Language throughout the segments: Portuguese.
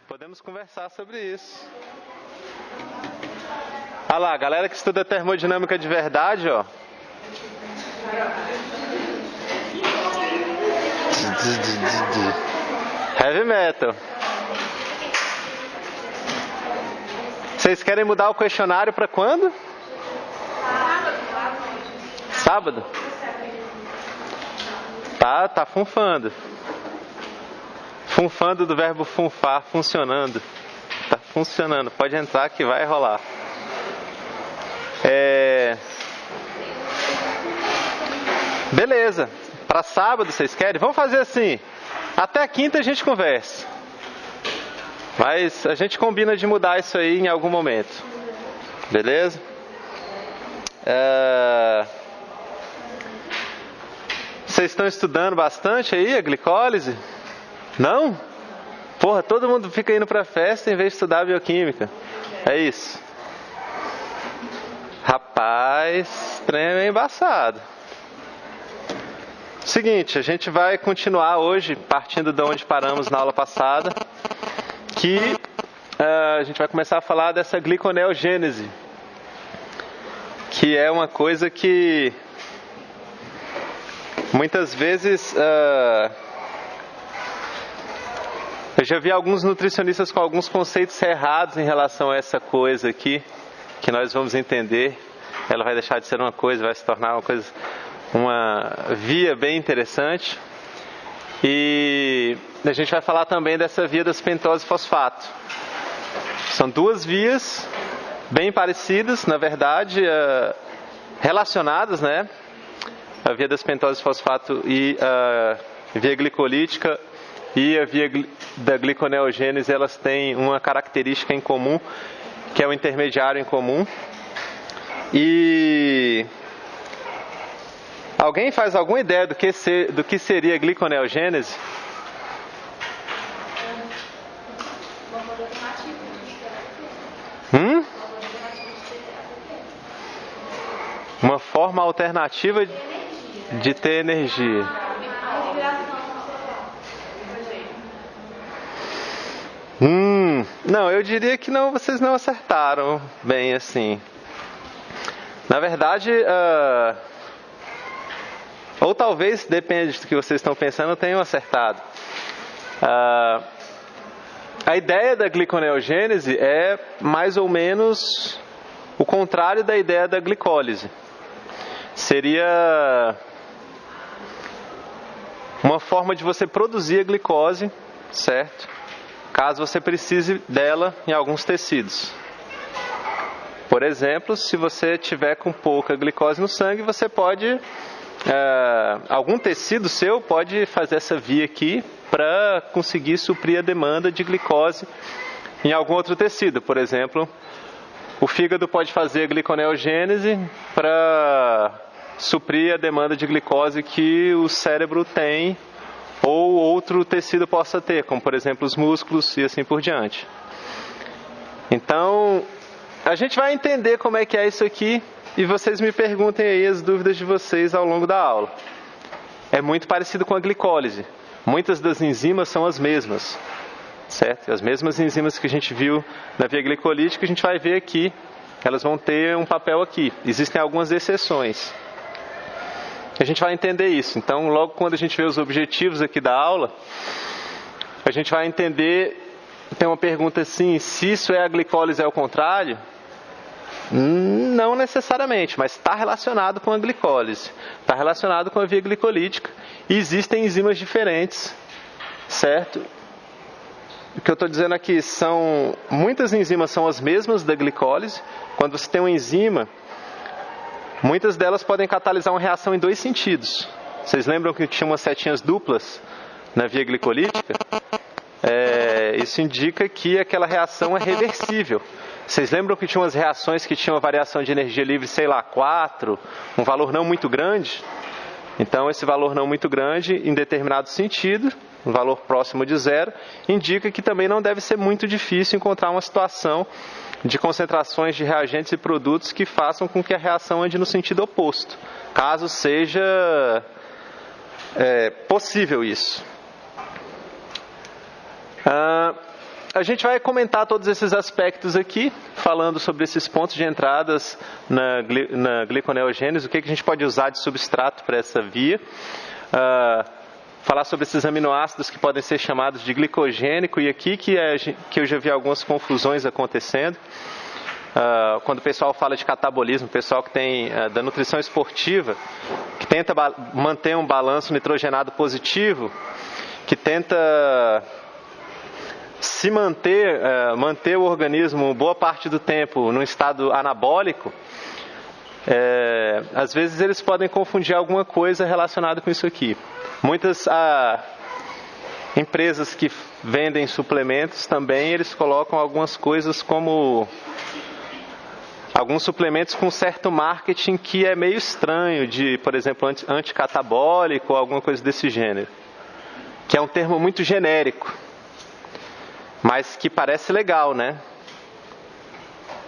Podemos conversar sobre isso. Olha lá, a galera que estuda termodinâmica de verdade, ó. Heavy metal. Vocês querem mudar o questionário para quando? Sábado? Tá funfando. Funfando do verbo funfar, funcionando. Tá funcionando, pode entrar que vai rolar. Beleza, para sábado vocês querem? Vamos fazer assim, até quinta a gente conversa. Mas a gente combina de mudar isso aí em algum momento. Beleza? Vocês estão estudando bastante aí a glicólise? Não? Porra, todo mundo fica indo pra festa em vez de estudar bioquímica. É isso. Rapaz, trem é embaçado. Seguinte, a gente vai continuar hoje, partindo de onde paramos na aula passada, que a gente vai começar a falar dessa gliconeogênese, que é uma coisa que muitas vezes eu já vi alguns nutricionistas com alguns conceitos errados em relação a essa coisa aqui, que nós vamos entender. Ela vai deixar de ser uma coisa, vai se tornar uma via bem interessante. E a gente vai falar também dessa via das pentose fosfato. São duas vias bem parecidas, na verdade, relacionadas, né? A via das pentose fosfato e a via glicolítica e a via da gliconeogênese, elas têm uma característica em comum, que é o intermediário em comum. E alguém faz alguma ideia do que seria gliconeogênese? Uma forma alternativa de ter energia. Não, eu diria que não, vocês não acertaram bem assim. Na verdade, ou talvez, depende do que vocês estão pensando, tenham acertado. A ideia da gliconeogênese é mais ou menos o contrário da ideia da glicólise. Seria uma forma de você produzir a glicose, certo? Caso você precise dela em alguns tecidos. Por exemplo, se você tiver com pouca glicose no sangue, você pode, algum tecido seu pode fazer essa via aqui para conseguir suprir a demanda de glicose em algum outro tecido. Por exemplo, o fígado pode fazer a gliconeogênese para suprir a demanda de glicose que o cérebro tem ou outro tecido possa ter, como por exemplo os músculos e assim por diante. Então, a gente vai entender como é que é isso aqui e vocês me perguntem aí as dúvidas de vocês ao longo da aula. É muito parecido com a glicólise. Muitas das enzimas são as mesmas, certo? As mesmas enzimas que a gente viu na via glicolítica, a gente vai ver aqui, elas vão ter um papel aqui. Existem algumas exceções. A gente vai entender isso. Então, logo quando a gente vê os objetivos aqui da aula, a gente vai entender, tem uma pergunta assim, se isso é a glicólise ao contrário? Não necessariamente, mas está relacionado com a glicólise, está relacionado com a via glicolítica e existem enzimas diferentes, certo? O que eu estou dizendo aqui muitas enzimas são as mesmas da glicólise. Quando você tem uma enzima, muitas delas podem catalisar uma reação em dois sentidos. Vocês lembram que tinha umas setinhas duplas na via glicolítica? Isso indica que aquela reação é reversível. Vocês lembram que tinha umas reações que tinham uma variação de energia livre, sei lá, 4, um valor não muito grande? Então, esse valor não muito grande, em determinado sentido, um valor próximo de zero, indica que também não deve ser muito difícil encontrar uma situação de concentrações de reagentes e produtos que façam com que a reação ande no sentido oposto, caso seja possível isso. A gente vai comentar todos esses aspectos aqui, falando sobre esses pontos de entradas na gliconeogênese, o que a gente pode usar de substrato para essa via. Falar sobre esses aminoácidos que podem ser chamados de glicogênico, e aqui que eu já vi algumas confusões acontecendo. Quando o pessoal fala de catabolismo, o pessoal que tem da nutrição esportiva, que tenta manter um balanço nitrogenado positivo, que tenta se manter o organismo boa parte do tempo num estado anabólico, às vezes eles podem confundir alguma coisa relacionada com isso aqui. Muitas empresas que vendem suplementos também, eles colocam algumas coisas como alguns suplementos com certo marketing que é meio estranho, de, por exemplo, anticatabólico ou alguma coisa desse gênero, que é um termo muito genérico, mas que parece legal, né?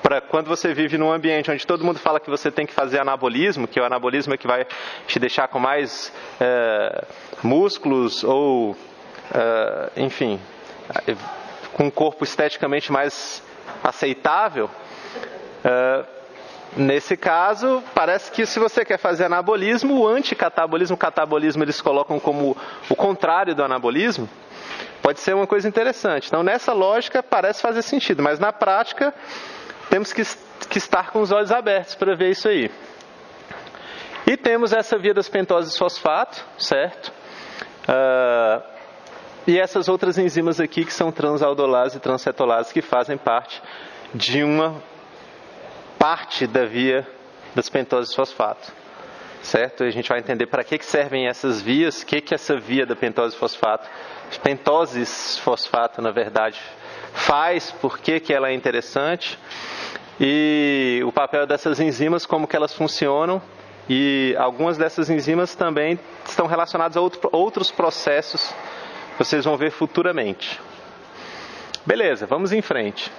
Para quando você vive num ambiente onde todo mundo fala que você tem que fazer anabolismo, que o anabolismo é que vai te deixar com mais músculos ou, enfim, com um corpo esteticamente mais aceitável, nesse caso, parece que se você quer fazer anabolismo, o anticatabolismo, o catabolismo eles colocam como o contrário do anabolismo, pode ser uma coisa interessante. Então, nessa lógica, parece fazer sentido, mas na prática, temos que estar com os olhos abertos para ver isso aí. E temos essa via das pentoses fosfato, certo? E essas outras enzimas aqui, que são transaldolase e transcetolase, que fazem parte de uma parte da via das pentoses fosfato. Certo? A gente vai entender para que servem essas vias, o que essa via da pentose fosfato, pentoses fosfato, na verdade, faz, por que ela é interessante, e o papel dessas enzimas, como que elas funcionam, e algumas dessas enzimas também estão relacionadas a outros processos que vocês vão ver futuramente. Beleza, vamos em frente.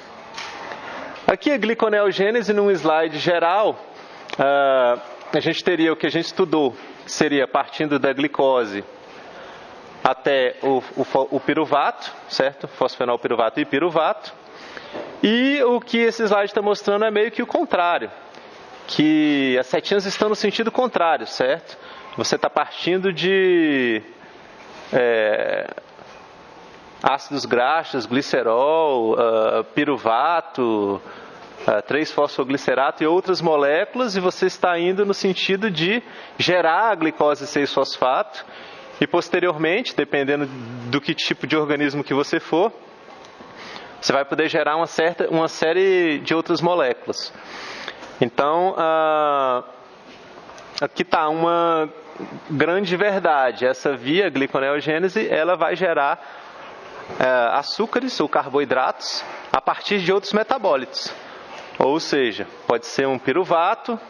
Aqui a gliconeogênese, num slide geral, a gente teria o que a gente estudou, que seria partindo da glicose até o piruvato, certo? Fosfenolpiruvato e piruvato. E o que esse slide está mostrando é meio que o contrário, que as setinhas estão no sentido contrário, certo? Você está partindo de ácidos graxos, glicerol, piruvato, 3-fosfoglicerato e outras moléculas, e você está indo no sentido de gerar a glicose 6-fosfato, e posteriormente, dependendo do que tipo de organismo que você for, você vai poder gerar uma série de outras moléculas. Então, aqui está uma grande verdade. Essa via gliconeogênese, ela vai gerar açúcares ou carboidratos a partir de outros metabólitos. Ou seja, pode ser um piruvato.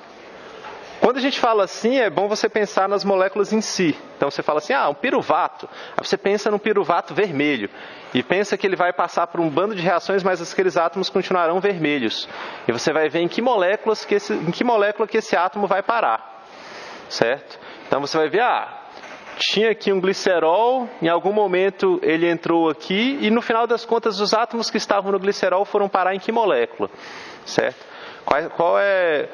Quando a gente fala assim, é bom você pensar nas moléculas em si. Então você fala assim, um piruvato. Aí você pensa num piruvato vermelho. E pensa que ele vai passar por um bando de reações, mas aqueles átomos continuarão vermelhos. E você vai ver em que molécula que esse átomo vai parar. Certo? Então você vai ver, tinha aqui um glicerol, em algum momento ele entrou aqui, e no final das contas os átomos que estavam no glicerol foram parar em que molécula? Certo? Qual é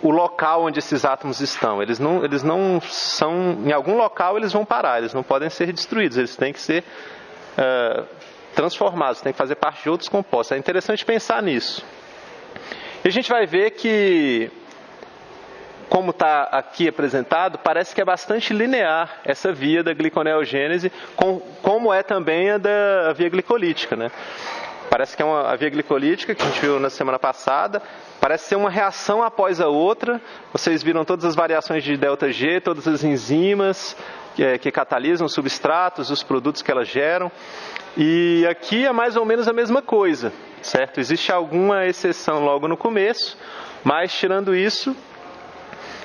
o local onde esses átomos estão? Eles não são... Em algum local eles vão parar, eles não podem ser destruídos, eles têm que ser transformados, têm que fazer parte de outros compostos. É interessante pensar nisso. E a gente vai ver que, como está aqui apresentado, parece que é bastante linear essa via da gliconeogênese, como é também a da via glicolítica, né? Parece que é a via glicolítica, que a gente viu na semana passada, parece ser uma reação após a outra. Vocês viram todas as variações de ΔG, todas as enzimas que catalisam os substratos, os produtos que elas geram. E aqui é mais ou menos a mesma coisa, certo? Existe alguma exceção logo no começo, mas tirando isso,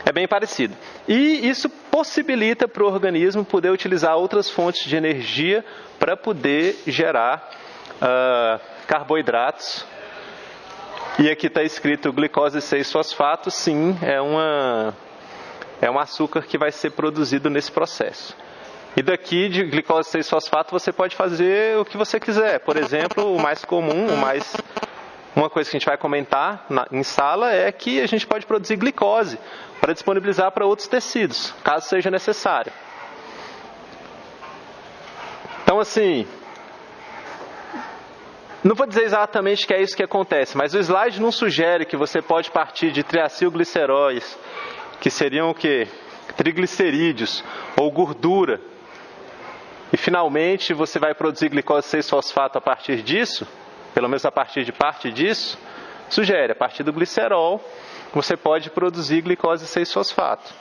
é bem parecido. E isso possibilita para o organismo poder utilizar outras fontes de energia para poder gerar carboidratos. E aqui está escrito glicose 6-fosfato, sim, é um açúcar que vai ser produzido nesse processo. E daqui de glicose 6-fosfato você pode fazer o que você quiser. Por exemplo, o mais comum, uma coisa que a gente vai comentar em sala é que a gente pode produzir glicose para disponibilizar para outros tecidos, caso seja necessário. Então, assim, não vou dizer exatamente que é isso que acontece, mas o slide não sugere que você pode partir de triacilgliceróis, que seriam o quê? Triglicerídeos ou gordura. E finalmente você vai produzir glicose 6-fosfato a partir disso, pelo menos a partir de parte disso, sugere, a partir do glicerol, você pode produzir glicose 6-fosfato.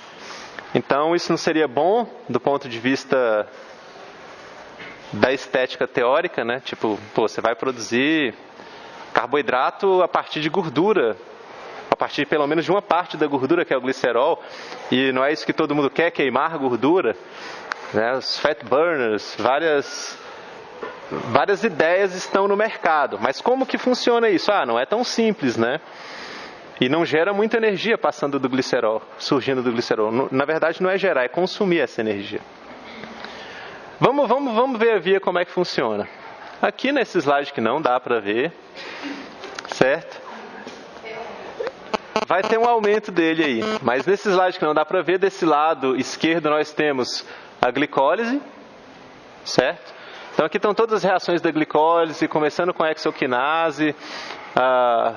Então isso não seria bom do ponto de vista da estética teórica, né? Tipo, você vai produzir carboidrato a partir de gordura, a partir pelo menos de uma parte da gordura que é o glicerol, e não é isso que todo mundo quer, queimar gordura, né? Os fat burners, várias ideias estão no mercado, mas como que funciona isso? Não é tão simples, né? E não gera muita energia passando do glicerol, surgindo do glicerol. Na verdade não é gerar, é consumir essa energia. Vamos ver a via como é que funciona. Aqui nesse slide que não dá para ver, certo? Vai ter um aumento dele aí, mas nesse slide que não dá para ver, desse lado esquerdo nós temos a glicólise, certo? Então aqui estão todas as reações da glicólise, começando com a hexoquinase, a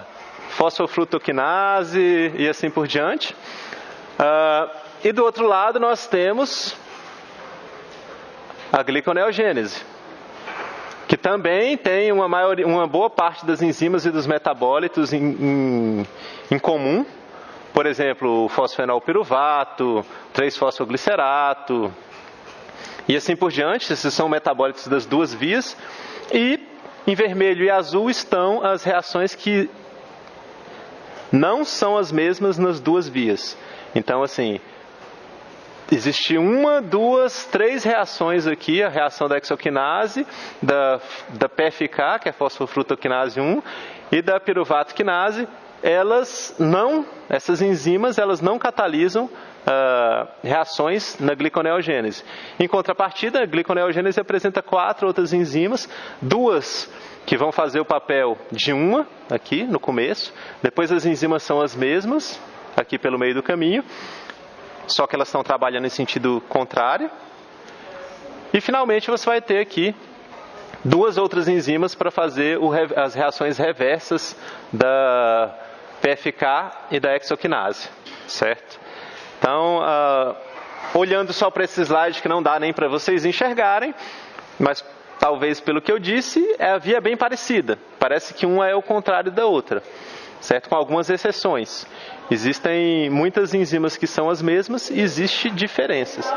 fosfofrutoquinase e assim por diante. E do outro lado nós temos a gliconeogênese, que também tem uma boa parte das enzimas e dos metabólitos em comum. Por exemplo, o fosfenolpiruvato, 3-fosfoglicerato, e assim por diante. Esses são metabólitos das duas vias. E em vermelho e azul estão as reações que não são as mesmas nas duas vias. Então, assim, existe 1, 2, 3 reações aqui, a reação da hexoquinase, da PFK, que é fosfofrutoquinase 1, e da piruvatoquinase. Essas enzimas, elas não catalisam reações na gliconeogênese. Em contrapartida, a gliconeogênese apresenta 4 outras enzimas, 2 que vão fazer o papel de uma, aqui no começo, depois as enzimas são as mesmas, aqui pelo meio do caminho, só que elas estão trabalhando em sentido contrário. E finalmente você vai ter aqui 2 outras enzimas para fazer as reações reversas da PFK e da hexoquinase, certo? Então, olhando só para esse slide que não dá nem para vocês enxergarem, mas talvez pelo que eu disse, a via é bem parecida. Parece que uma é o contrário da outra, certo? Com algumas exceções. Existem muitas enzimas que são as mesmas e existem diferenças.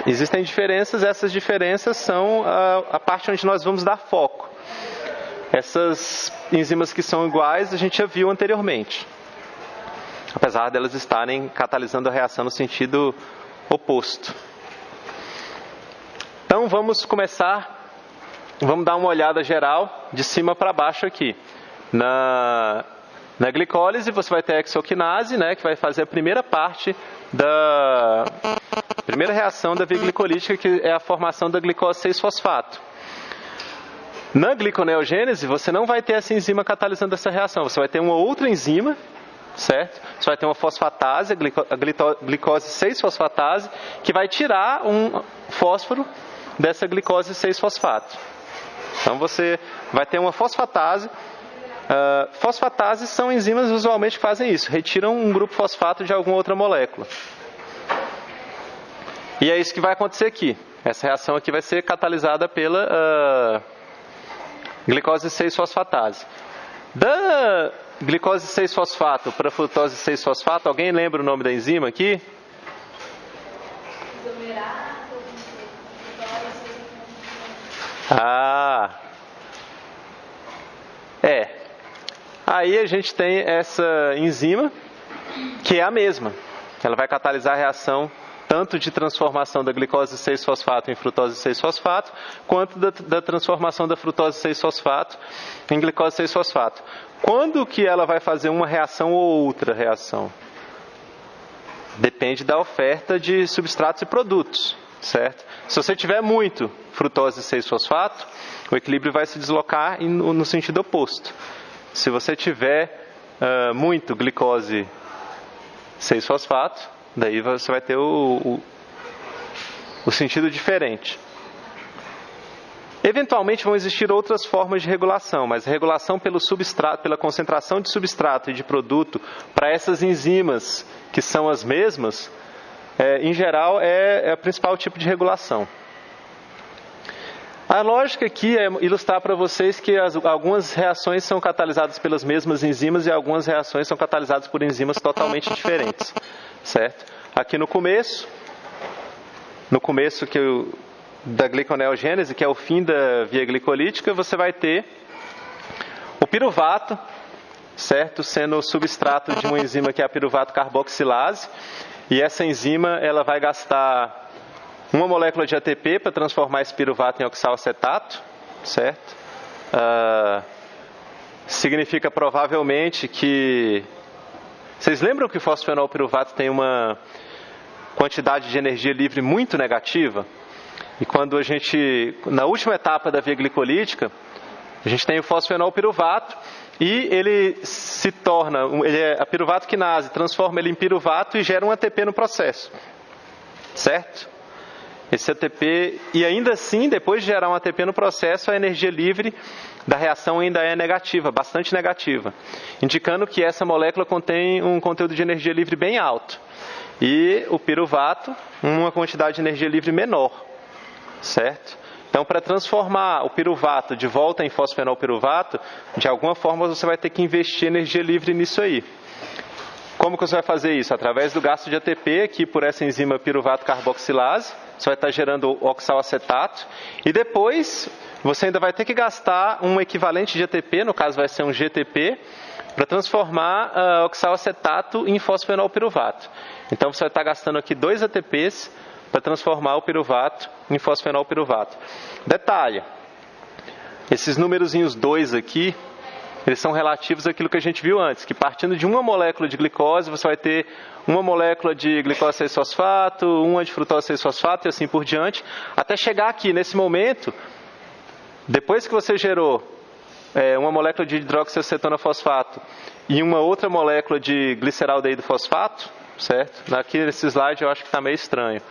Existem diferenças, essas diferenças são a parte onde nós vamos dar foco. Essas enzimas que são iguais a gente já viu anteriormente, apesar delas estarem catalisando a reação no sentido oposto. Então vamos dar uma olhada geral de cima para baixo aqui. Na glicólise você vai ter a hexoquinase, né, que vai fazer a primeira parte da primeira reação da via glicolítica, que é a formação da glicose 6-fosfato. Na gliconeogênese você não vai ter essa enzima catalisando essa reação, você vai ter uma outra enzima, certo? Você vai ter uma fosfatase, a glicose 6-fosfatase, que vai tirar um fósforo dessa glicose 6-fosfato. Então você vai ter uma fosfatase. Fosfatases são enzimas usualmente que fazem isso, retiram um grupo fosfato de alguma outra molécula. E é isso que vai acontecer aqui. Essa reação aqui vai ser catalisada pela glicose 6-fosfatase. Da glicose 6-fosfato para frutose 6-fosfato, alguém lembra o nome da enzima aqui? Aí a gente tem essa enzima, que é a mesma. Ela vai catalisar a reação tanto de transformação da glicose 6-fosfato em frutose 6-fosfato, quanto da transformação da frutose 6-fosfato em glicose 6-fosfato. Quando que ela vai fazer uma reação ou outra reação? Depende da oferta de substratos e produtos. certo? Se você tiver muito frutose 6-fosfato, o equilíbrio vai se deslocar no sentido oposto. Se você tiver muito glicose 6-fosfato, daí você vai ter o sentido diferente. Eventualmente vão existir outras formas de regulação, mas a regulação pelo substrato, pela concentração de substrato e de produto para essas enzimas que são as mesmas, em geral é o principal tipo de regulação. A lógica aqui é ilustrar para vocês que algumas reações são catalisadas pelas mesmas enzimas e algumas reações são catalisadas por enzimas totalmente diferentes, certo? Aqui no começo da gliconeogênese, que é o fim da via glicolítica, você vai ter o piruvato, certo? Sendo o substrato de uma enzima que é a piruvato carboxilase, e essa enzima ela vai gastar uma molécula de ATP para transformar esse piruvato em oxalacetato, certo? Significa provavelmente que... Vocês lembram que o fosfenol piruvato tem uma quantidade de energia livre muito negativa? E quando na última etapa da via glicolítica, a gente tem o fosfenol piruvato e ele se torna, a piruvato quinase transforma ele em piruvato e gera um ATP no processo, certo? Esse ATP, e ainda assim, depois de gerar um ATP no processo, a energia livre da reação ainda é negativa, bastante negativa, indicando que essa molécula contém um conteúdo de energia livre bem alto. E o piruvato, uma quantidade de energia livre menor, certo? Então, para transformar o piruvato de volta em fosfenol piruvato, de alguma forma você vai ter que investir energia livre nisso aí. Como que você vai fazer isso? Através do gasto de ATP, aqui por essa enzima piruvato carboxilase, você vai estar gerando oxalacetato, e depois você ainda vai ter que gastar um equivalente de ATP, no caso vai ser um GTP, para transformar oxalacetato em fosfenol piruvato. Então você vai estar gastando aqui 2 ATPs para transformar o piruvato em fosfenol piruvato. Detalhe, esses númerozinhos 2 aqui, eles são relativos àquilo que a gente viu antes, que partindo de uma molécula de glicose, você vai ter uma molécula de glicose 6-fosfato, uma de frutose 6-fosfato e assim por diante, até chegar aqui, nesse momento, depois que você gerou uma molécula de hidroxiacetona fosfato e uma outra molécula de gliceraldeído fosfato, certo? Aqui nesse slide eu acho que está meio estranho.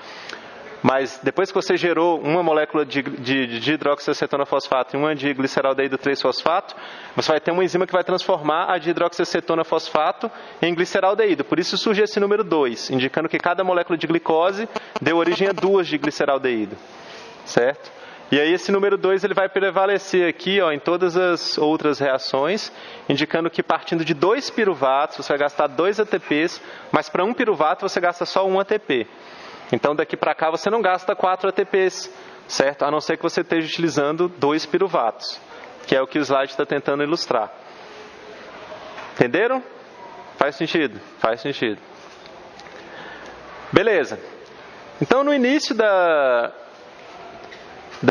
Mas depois que você gerou uma molécula de hidroxiacetona fosfato e uma de gliceraldeído 3-fosfato, você vai ter uma enzima que vai transformar a de hidroxiacetona fosfato em gliceraldeído. Por isso surge esse número 2, indicando que cada molécula de glicose deu origem a 2 de gliceraldeído, certo? E aí esse número 2 ele vai prevalecer aqui em todas as outras reações, indicando que partindo de 2 piruvatos, você vai gastar 2 ATPs, mas para um piruvato você gasta só 1 ATP. Então daqui para cá você não gasta 4 ATPs, certo? A não ser que você esteja utilizando 2 piruvatos, que é o que o slide está tentando ilustrar. Entenderam? Faz sentido? Faz sentido. Beleza. Então no início da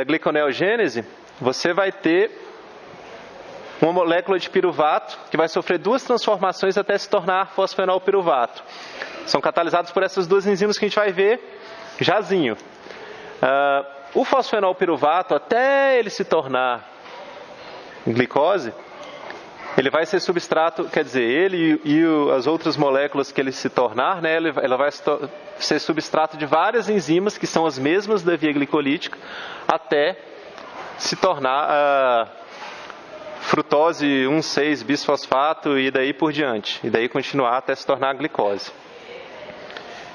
gliconeogênese, você vai ter uma molécula de piruvato que vai sofrer 2 transformações até se tornar fosfenol piruvato. São catalisados por essas 2 enzimas que a gente vai ver jazinho. O fosfenol piruvato, até ele se tornar glicose, ele vai ser substrato, quer dizer, ele e as outras moléculas que ele se tornar, né, ela vai ser substrato de várias enzimas que são as mesmas da via glicolítica, até se tornar frutose 1,6-bisfosfato e daí por diante. E daí continuar até se tornar a glicose.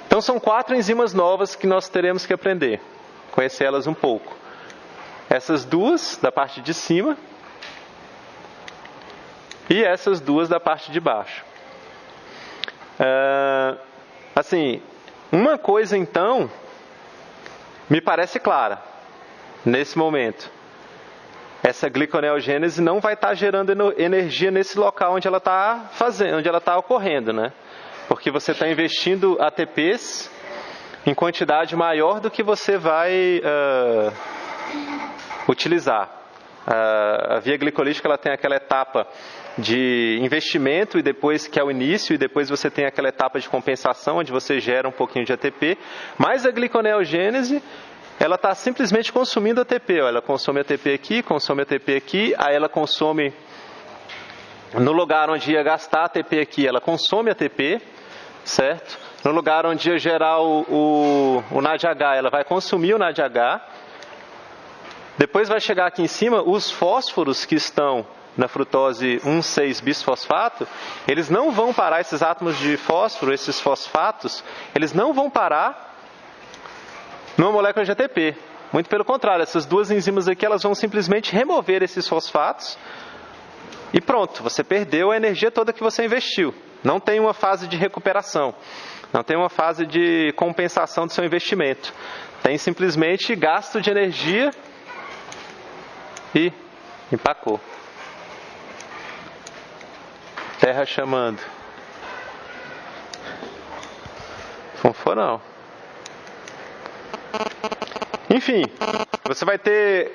Então são 4 enzimas novas que nós teremos que aprender, conhecer elas um pouco. Essas 2 da parte de cima e essas 2 da parte de baixo. Assim, uma coisa então me parece clara nesse momento. Essa gliconeogênese não vai estar gerando energia nesse local onde ela está onde ela está ocorrendo, né? Porque você está investindo ATPs em quantidade maior do que você vai utilizar. A via glicolítica ela tem aquela etapa de investimento e depois que é o início, e depois você tem aquela etapa de compensação onde você gera um pouquinho de ATP, mas a gliconeogênese ela está simplesmente consumindo ATP. Ó. Ela consome ATP aqui, aí ela consome, no lugar onde ia gastar ATP aqui, ela consome ATP, certo? No lugar onde ia gerar o NADH, ela vai consumir o NADH. Depois vai chegar aqui em cima, os fósforos que estão na frutose 1,6-bisfosfato, eles não vão parar, esses átomos de fósforo, esses fosfatos, eles não vão parar numa molécula de ATP. Muito pelo contrário, essas duas enzimas aqui, elas vão simplesmente remover esses fosfatos e pronto, você perdeu a energia toda que você investiu. Não tem uma fase de recuperação, não tem uma fase de compensação do seu investimento. Tem simplesmente gasto de energia e empacou. Terra chamando. Fonforão. Enfim, você vai ter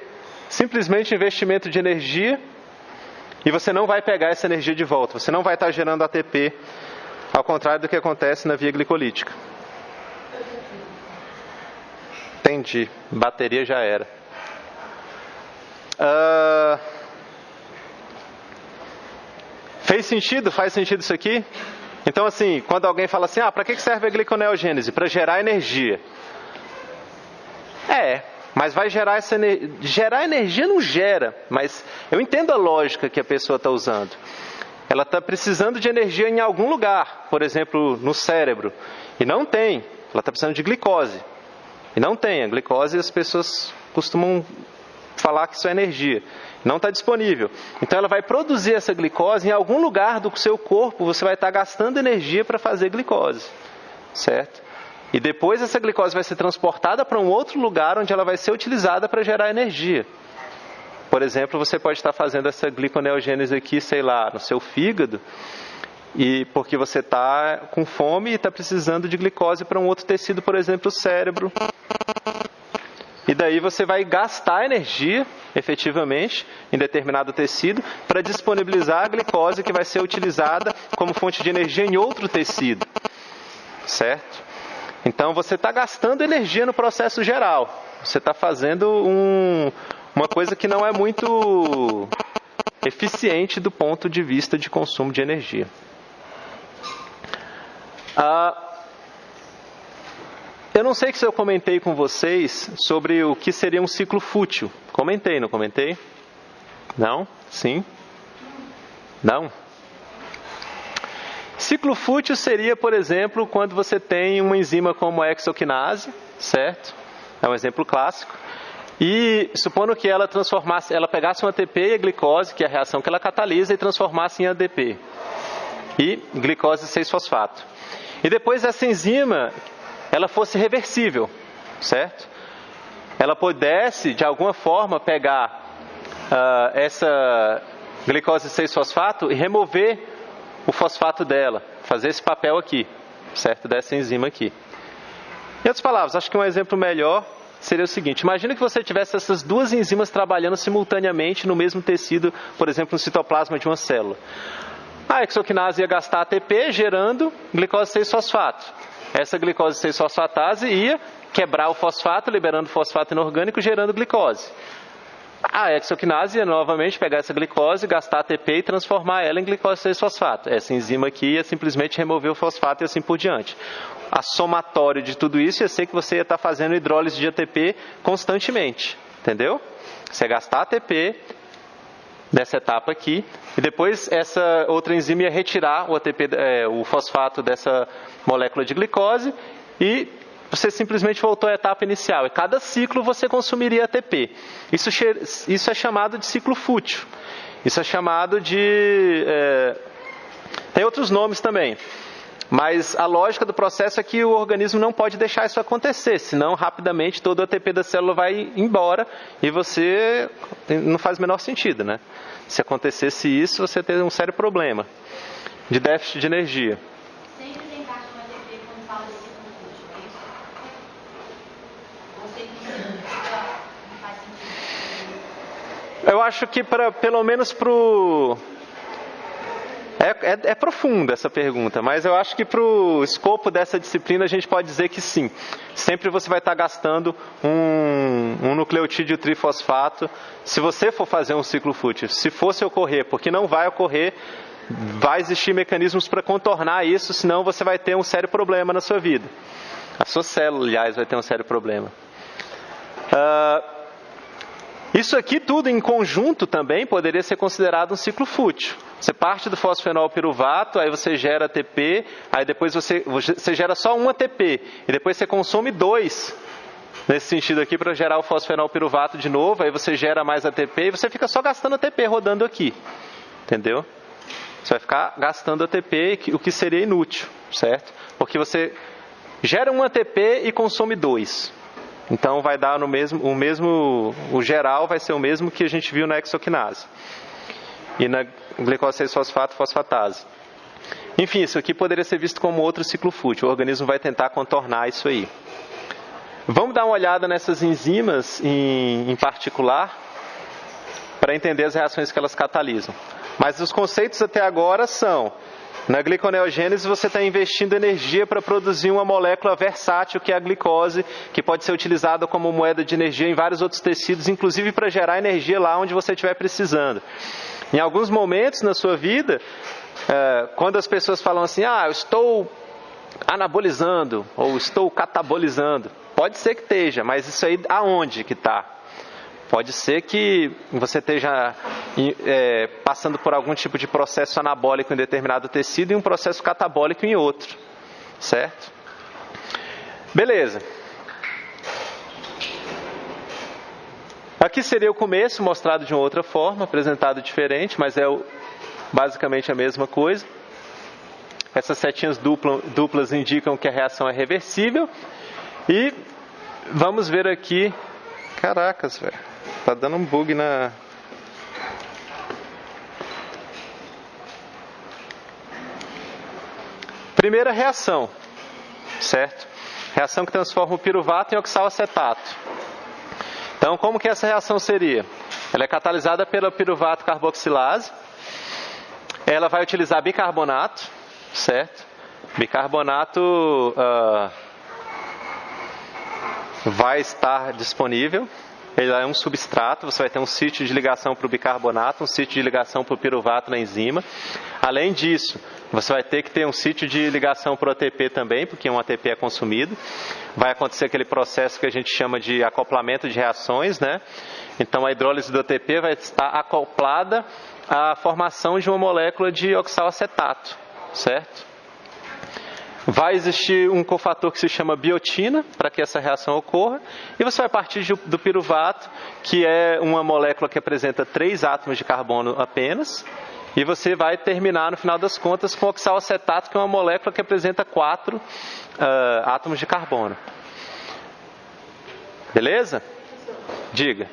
simplesmente investimento de energia e você não vai pegar essa energia de volta. Você não vai estar gerando ATP, ao contrário do que acontece na via glicolítica. Entendi. Bateria já era. Fez sentido? Faz sentido isso aqui? Então, assim, quando alguém fala assim, para que serve a gliconeogênese? Para gerar energia. Mas vai gerar essa energia. Gerar energia não gera, mas eu entendo a lógica que a pessoa está usando. Ela está precisando de energia em algum lugar, por exemplo, no cérebro, e não tem. Ela está precisando de glicose, e não tem. A glicose, as pessoas costumam falar que isso é energia. Não está disponível. Então ela vai produzir essa glicose em algum lugar do seu corpo, você vai estar gastando energia para fazer glicose, certo? E depois essa glicose vai ser transportada para um outro lugar onde ela vai ser utilizada para gerar energia. Por exemplo, você pode estar fazendo essa gliconeogênese aqui, sei lá, no seu fígado, e porque você está com fome e está precisando de glicose para um outro tecido, por exemplo, o cérebro. E daí você vai gastar energia, efetivamente, em determinado tecido, para disponibilizar a glicose que vai ser utilizada como fonte de energia em outro tecido. Certo? Então você está gastando energia no processo geral. Você está fazendo uma coisa que não é muito eficiente do ponto de vista de consumo de energia. Eu não sei se eu comentei com vocês sobre o que seria um ciclo fútil. Comentei, não comentei? Não? Sim? Não? Ciclo fútil seria, por exemplo, quando você tem uma enzima como a hexoquinase, certo? É um exemplo clássico. E supondo que ela pegasse um ATP e a glicose, que é a reação que ela catalisa, e transformasse em ADP. E glicose 6-fosfato. E depois essa enzima, ela fosse reversível, certo? Ela pudesse, de alguma forma, pegar essa glicose 6-fosfato e remover o fosfato dela, fazer esse papel aqui, certo? Dessa enzima aqui. Em outras palavras, acho que um exemplo melhor seria o seguinte: imagina que você tivesse essas duas enzimas trabalhando simultaneamente no mesmo tecido, por exemplo, no citoplasma de uma célula. A hexoquinase ia gastar ATP gerando glicose 6-fosfato. Essa glicose 6-fosfatase ia quebrar o fosfato, liberando fosfato inorgânico, gerando glicose. A hexoquinase ia novamente pegar essa glicose, gastar ATP e transformar ela em glicose 6-fosfato. Essa enzima aqui ia simplesmente remover o fosfato e assim por diante. A somatório de tudo isso ia ser que você ia estar fazendo hidrólise de ATP constantemente. Entendeu? Você ia gastar ATP dessa etapa aqui, e depois essa outra enzima ia retirar o ATP, o fosfato dessa molécula de glicose, e você simplesmente voltou à etapa inicial. E cada ciclo você consumiria ATP. Isso é chamado de ciclo fútil. Isso é chamado de... tem outros nomes também. Mas a lógica do processo é que o organismo não pode deixar isso acontecer, senão rapidamente todo o ATP da célula vai embora e você não faz o menor sentido, né? Se acontecesse isso, você teria um sério problema de déficit de energia. Sempre tem parte do ATP quando fala de ciclo fútil, é isso? Ou sempre não faz sentido? Eu acho que pelo menos É profunda essa pergunta, mas eu acho que para o escopo dessa disciplina a gente pode dizer que sim. Sempre você vai estar gastando um nucleotídeo trifosfato se você for fazer um ciclo fútil. Se fosse ocorrer, porque não vai ocorrer, vai existir mecanismos para contornar isso, senão você vai ter um sério problema na sua vida. A sua célula, aliás, vai ter um sério problema. Isso aqui tudo em conjunto também poderia ser considerado um ciclo fútil. Você parte do fosfenol piruvato, aí você gera ATP, aí depois você gera só um ATP, e depois você consome 2, nesse sentido aqui, para gerar o fosfenol piruvato de novo, aí você gera mais ATP, e você fica só gastando ATP rodando aqui, entendeu? Você vai ficar gastando ATP, o que seria inútil, certo? Porque você gera um ATP e consome 2. Então vai dar o geral vai ser o mesmo que a gente viu na hexoquinase. E na glicose 6-fosfato, fosfatase. Enfim, isso aqui poderia ser visto como outro ciclo fútil. O organismo vai tentar contornar isso aí. Vamos dar uma olhada nessas enzimas em particular, para entender as reações que elas catalisam. Mas os conceitos até agora são: na gliconeogênese você está investindo energia para produzir uma molécula versátil, que é a glicose, que pode ser utilizada como moeda de energia em vários outros tecidos, inclusive para gerar energia lá onde você estiver precisando. Em alguns momentos na sua vida, quando as pessoas falam assim, eu estou anabolizando, ou estou catabolizando, pode ser que esteja, mas isso aí aonde que está? Pode ser que você esteja passando por algum tipo de processo anabólico em determinado tecido e um processo catabólico em outro, certo? Beleza. Aqui seria o começo, mostrado de uma outra forma, apresentado diferente, mas é basicamente a mesma coisa. Essas setinhas duplas indicam que a reação é reversível. E vamos ver aqui... Caracas, velho. Tá dando um bug na... Primeira reação, certo? Reação que transforma o piruvato em oxalacetato. Então, como que essa reação seria? Ela é catalisada pela piruvato carboxilase. Ela vai utilizar bicarbonato, certo? Bicarbonato vai estar disponível. Ele é um substrato, você vai ter um sítio de ligação para o bicarbonato, um sítio de ligação para o piruvato na enzima. Além disso, você vai ter que ter um sítio de ligação para o ATP também, porque um ATP é consumido. Vai acontecer aquele processo que a gente chama de acoplamento de reações, né? Então a hidrólise do ATP vai estar acoplada à formação de uma molécula de oxalacetato, certo? Vai existir um cofator que se chama biotina para que essa reação ocorra. E você vai partir do piruvato, que é uma molécula que apresenta 3 átomos de carbono apenas. E você vai terminar, no final das contas, com oxalacetato, que é uma molécula que apresenta 4 átomos de carbono. Beleza? Diga.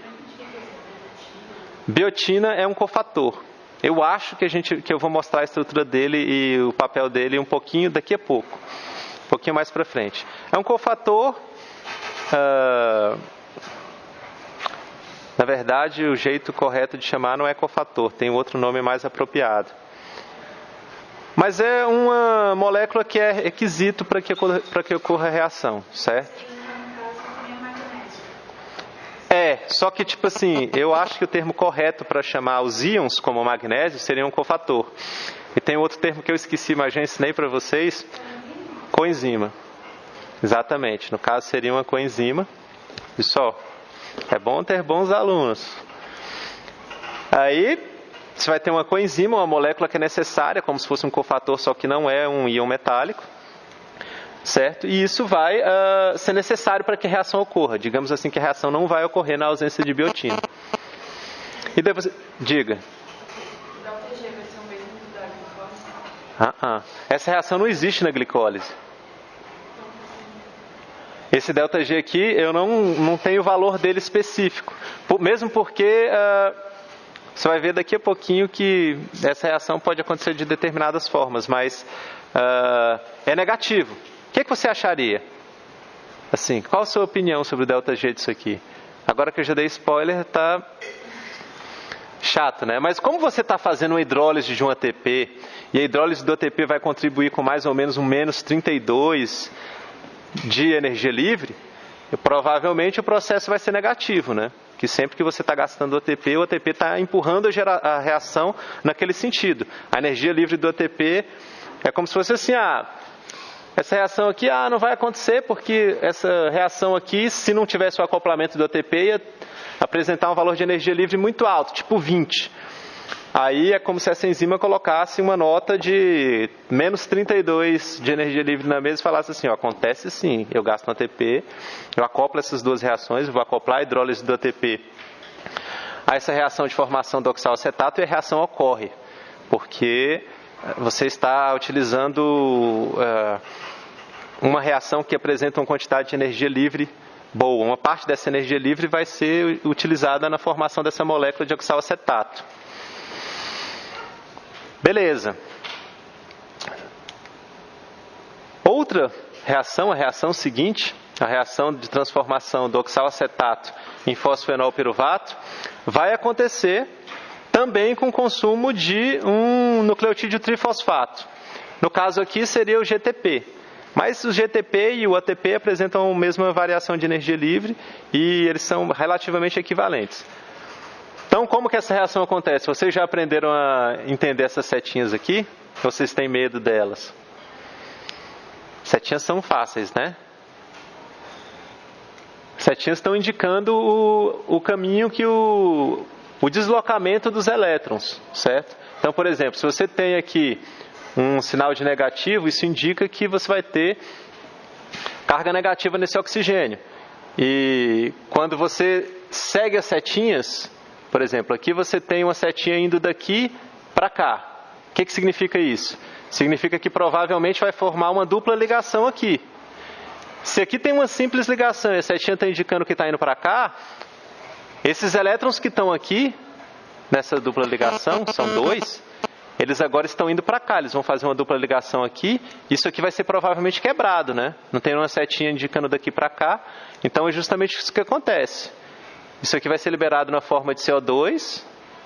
Biotina é um cofator. Eu acho que eu vou mostrar a estrutura dele e o papel dele um pouquinho daqui a pouco. Um pouquinho mais para frente. É um cofator. Na verdade, o jeito correto de chamar não é cofator. Tem outro nome mais apropriado. Mas é uma molécula que é requisito para que ocorra a reação, certo? Só que tipo assim, eu acho que o termo correto para chamar os íons como magnésio seria um cofator. E tem outro termo que eu esqueci, mas já ensinei para vocês, coenzima. Exatamente, no caso seria uma coenzima. E só, é bom ter bons alunos. Aí, você vai ter uma coenzima, uma molécula que é necessária, como se fosse um cofator, só que não é um íon metálico. Certo? E isso vai ser necessário para que a reação ocorra. Digamos assim que a reação não vai ocorrer na ausência de biotina. E daí você... Diga. O ΔG vai ser o mesmo da glicose? Essa reação não existe na glicólise. Esse ΔG aqui, eu não tenho o valor dele específico. Mesmo porque... você vai ver daqui a pouquinho que essa reação pode acontecer de determinadas formas, mas é negativo. O que você acharia? Assim, qual a sua opinião sobre o ΔG disso aqui? Agora que eu já dei spoiler, tá chato, né? Mas como você está fazendo uma hidrólise de um ATP, e a hidrólise do ATP vai contribuir com mais ou menos um menos 32 de energia livre, provavelmente o processo vai ser negativo, né? Que sempre que você está gastando o ATP está empurrando a reação naquele sentido. A energia livre do ATP é como se fosse assim, essa reação aqui, não vai acontecer porque essa reação aqui, se não tivesse o acoplamento do ATP, ia apresentar um valor de energia livre muito alto, tipo 20. Aí é como se essa enzima colocasse uma nota de menos 32 de energia livre na mesa e falasse assim, acontece sim, eu gasto no ATP, eu acoplo essas duas reações, vou acoplar a hidrólise do ATP a essa reação de formação do oxalacetato e a reação ocorre, porque você está utilizando uma reação que apresenta uma quantidade de energia livre boa. Uma parte dessa energia livre vai ser utilizada na formação dessa molécula de oxalacetato. Beleza. Outra reação, a reação seguinte, a reação de transformação do oxalacetato em fosfenolpiruvato, vai acontecer também com o consumo de um nucleotídeo trifosfato. No caso aqui seria o GTP. Mas o GTP e o ATP apresentam a mesma variação de energia livre e eles são relativamente equivalentes. Então, como que essa reação acontece? Vocês já aprenderam a entender essas setinhas aqui? Ou vocês têm medo delas? Setinhas são fáceis, né? Setinhas estão indicando o caminho que o deslocamento dos elétrons, certo? Então, por exemplo, se você tem aqui um sinal de negativo, isso indica que você vai ter carga negativa nesse oxigênio. E quando você segue as setinhas, por exemplo, aqui você tem uma setinha indo daqui para cá. O que significa isso? Significa que provavelmente vai formar uma dupla ligação aqui. Se aqui tem uma simples ligação e a setinha está indicando que está indo para cá, esses elétrons que estão aqui, nessa dupla ligação, são dois, eles agora estão indo para cá, eles vão fazer uma dupla ligação aqui, isso aqui vai ser provavelmente quebrado, né? Não tem uma setinha indicando daqui para cá, então é justamente isso que acontece. Isso aqui vai ser liberado na forma de CO2,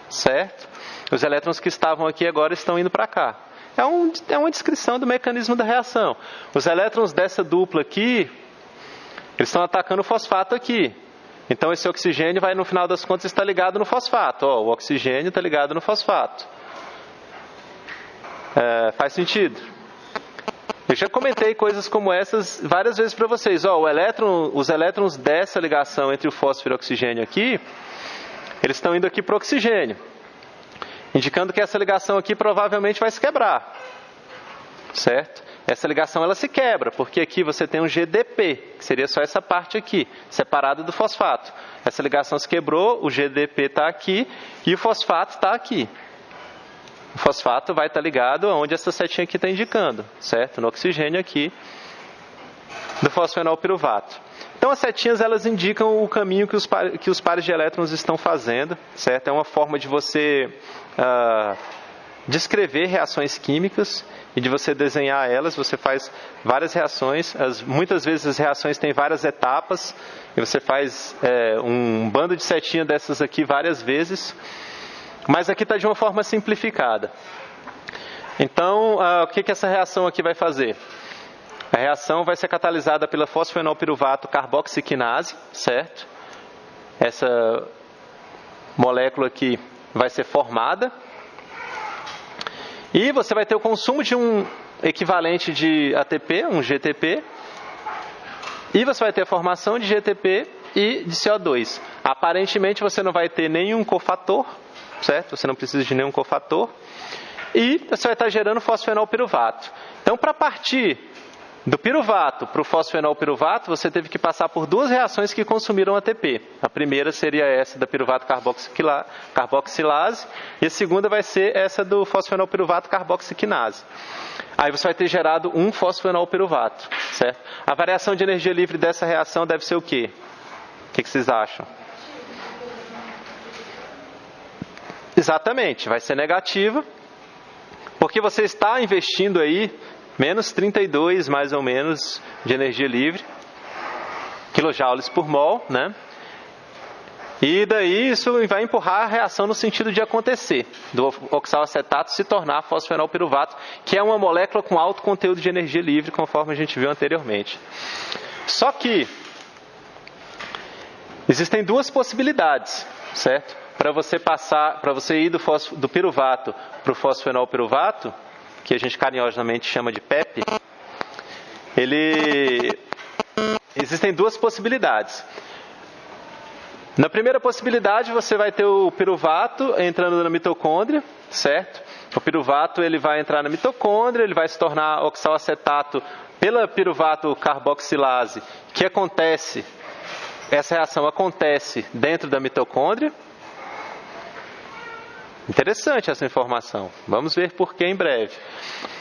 certo? Os elétrons que estavam aqui agora estão indo para cá. É uma descrição do mecanismo da reação. Os elétrons dessa dupla aqui, eles estão atacando o fosfato aqui. Então esse oxigênio vai, no final das contas, estar ligado no fosfato. O oxigênio está ligado no fosfato. Faz sentido? Eu já comentei coisas como essas várias vezes para vocês. Os elétrons dessa ligação entre o fósforo e o oxigênio aqui, eles estão indo aqui para o oxigênio, indicando que essa ligação aqui provavelmente vai se quebrar, certo? Essa ligação ela se quebra, porque aqui você tem um GDP, que seria só essa parte aqui, separado do fosfato. Essa ligação se quebrou, o GDP está aqui e o fosfato está aqui. O fosfato vai estar ligado aonde essa setinha aqui está indicando, certo? No oxigênio aqui do fosfenolpiruvato. Então as setinhas elas indicam o caminho que os pares de elétrons estão fazendo, certo? É uma forma de você descrever reações químicas e de você desenhar elas. Você faz várias reações, muitas vezes as reações têm várias etapas e você faz um bando de setinha dessas aqui várias vezes. Mas aqui está de uma forma simplificada. Então, o que essa reação aqui vai fazer? A reação vai ser catalisada pela fosfenolpiruvato carboxiquinase, certo? Essa molécula aqui vai ser formada. E você vai ter o consumo de um equivalente de ATP, um GTP. E você vai ter a formação de GTP e de CO2. Aparentemente você não vai ter nenhum cofator, certo? Você não precisa de nenhum cofator. E você vai estar gerando fosfenolpiruvato. Então, para partir do piruvato para o fosfenolpiruvato, você teve que passar por duas reações que consumiram ATP. A primeira seria essa da piruvato carboxilase e a segunda vai ser essa do fosfenolpiruvato carboxiquinase. Aí você vai ter gerado um fosfenolpiruvato, certo? A variação de energia livre dessa reação deve ser o quê? O que vocês acham? Exatamente, vai ser negativa, porque você está investindo aí menos 32, mais ou menos, de energia livre, quilojoules por mol, né? E daí isso vai empurrar a reação no sentido de acontecer, do oxalacetato se tornar fosfenolpiruvato, que é uma molécula com alto conteúdo de energia livre, conforme a gente viu anteriormente. Só que existem duas possibilidades, certo? Para você ir do piruvato para o fosfenolpiruvato, que a gente carinhosamente chama de PEP, existem duas possibilidades. Na primeira possibilidade, você vai ter o piruvato entrando na mitocôndria, certo? O piruvato ele vai entrar na mitocôndria, ele vai se tornar oxalacetato pela piruvato carboxilase, que essa reação acontece dentro da mitocôndria. Interessante essa informação. Vamos ver por que em breve.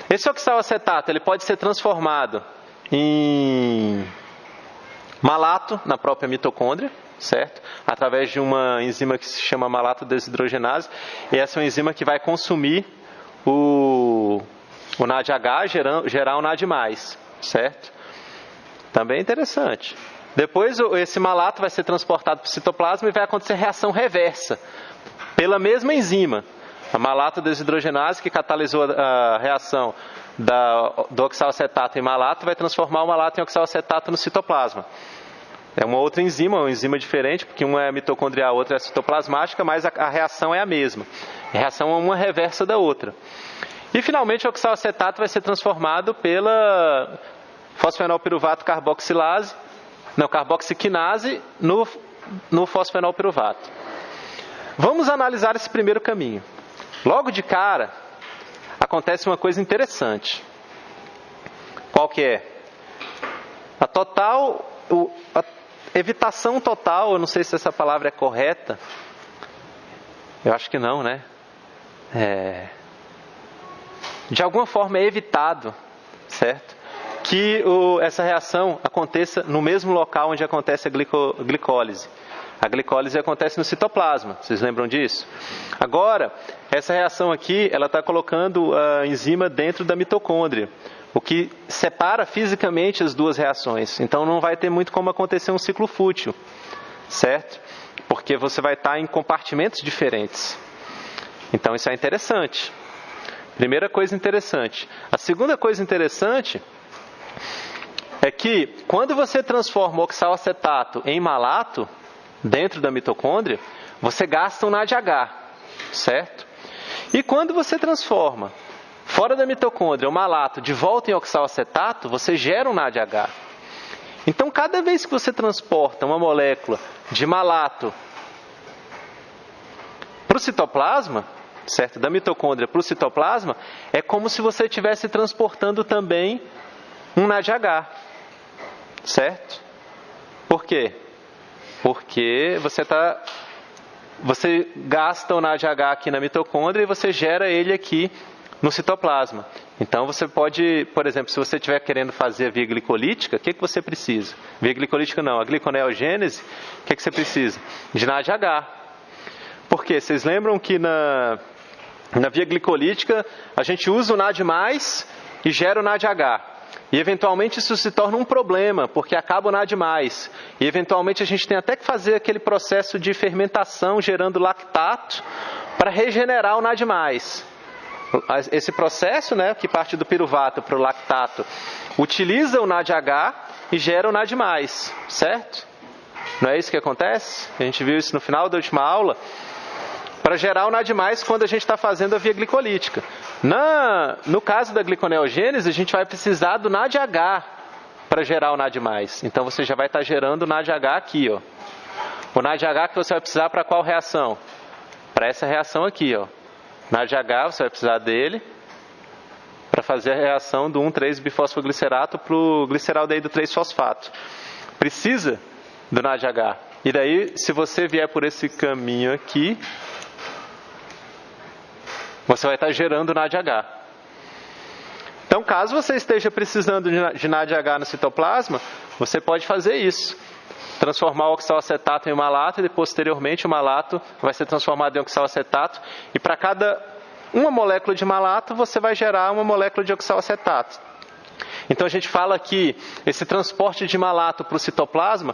Esse oxalacetato ele pode ser transformado em malato na própria mitocôndria, certo? Através de uma enzima que se chama malato desidrogenase. E essa é uma enzima que vai consumir o NADH, gerar o NAD+, certo? Também interessante. Depois esse malato vai ser transportado para o citoplasma e vai acontecer reação reversa pela mesma enzima. A malato desidrogenase, que catalisou a reação do oxalacetato em malato, vai transformar o malato em oxalacetato no citoplasma. É uma outra enzima, uma enzima diferente, porque uma é mitocondrial, a outra é citoplasmática, mas a reação é a mesma. A reação é uma reversa da outra. E finalmente o oxalacetato vai ser transformado pela fosfenolpiruvato carboxiquinase no fosfenolpiruvato. Vamos analisar esse primeiro caminho. Logo de cara, acontece uma coisa interessante. Qual que é? A evitação total, eu não sei se essa palavra é correta. Eu acho que não, né? De alguma forma é evitado, certo? Que essa reação aconteça no mesmo local onde acontece a glicólise. A glicólise acontece no citoplasma, vocês lembram disso? Agora, essa reação aqui, ela está colocando a enzima dentro da mitocôndria, o que separa fisicamente as duas reações. Então não vai ter muito como acontecer um ciclo fútil, certo? Porque você vai estar em compartimentos diferentes. Então isso é interessante. Primeira coisa interessante. A segunda coisa interessante é que quando você transforma o oxalacetato em malato dentro da mitocôndria, você gasta um NADH, certo? E quando você transforma fora da mitocôndria o malato de volta em oxalacetato, você gera um NADH. Então, cada vez que você transporta uma molécula de malato para o citoplasma, certo? Da mitocôndria para o citoplasma, é como se você estivesse transportando também um NADH, certo? Por quê? Porque você gasta o NADH aqui na mitocôndria e você gera ele aqui no citoplasma. Então você pode, por exemplo, se você estiver querendo fazer a via glicolítica, o que você precisa? Via glicolítica não, a gliconeogênese, o que você precisa? De NADH. Por quê? Vocês lembram que na via glicolítica a gente usa o NAD+, e gera o NADH. E eventualmente isso se torna um problema, porque acaba o NAD+. E eventualmente a gente tem até que fazer aquele processo de fermentação gerando lactato para regenerar o NAD+. Esse processo, né, que parte do piruvato para o lactato, utiliza o NADH e gera o NAD+, certo? Não é isso que acontece? A gente viu isso no final da última aula. Para gerar o NAD+, quando a gente está fazendo a via glicolítica. No caso da gliconeogênese, a gente vai precisar do NADH para gerar o NAD+. Então você já vai estar gerando o NADH aqui, ó. O NADH que você vai precisar para qual reação? Para essa reação aqui, ó. NADH, você vai precisar dele para fazer a reação do 1,3-bifosfoglicerato para o gliceraldeído 3-fosfato. Precisa do NADH. E daí, se você vier por esse caminho aqui, você vai estar gerando NADH. Então, caso você esteja precisando de NADH no citoplasma, você pode fazer isso. Transformar o oxalacetato em malato e posteriormente o malato vai ser transformado em oxalacetato. E para cada uma molécula de malato, você vai gerar uma molécula de oxalacetato. Então a gente fala que esse transporte de malato para o citoplasma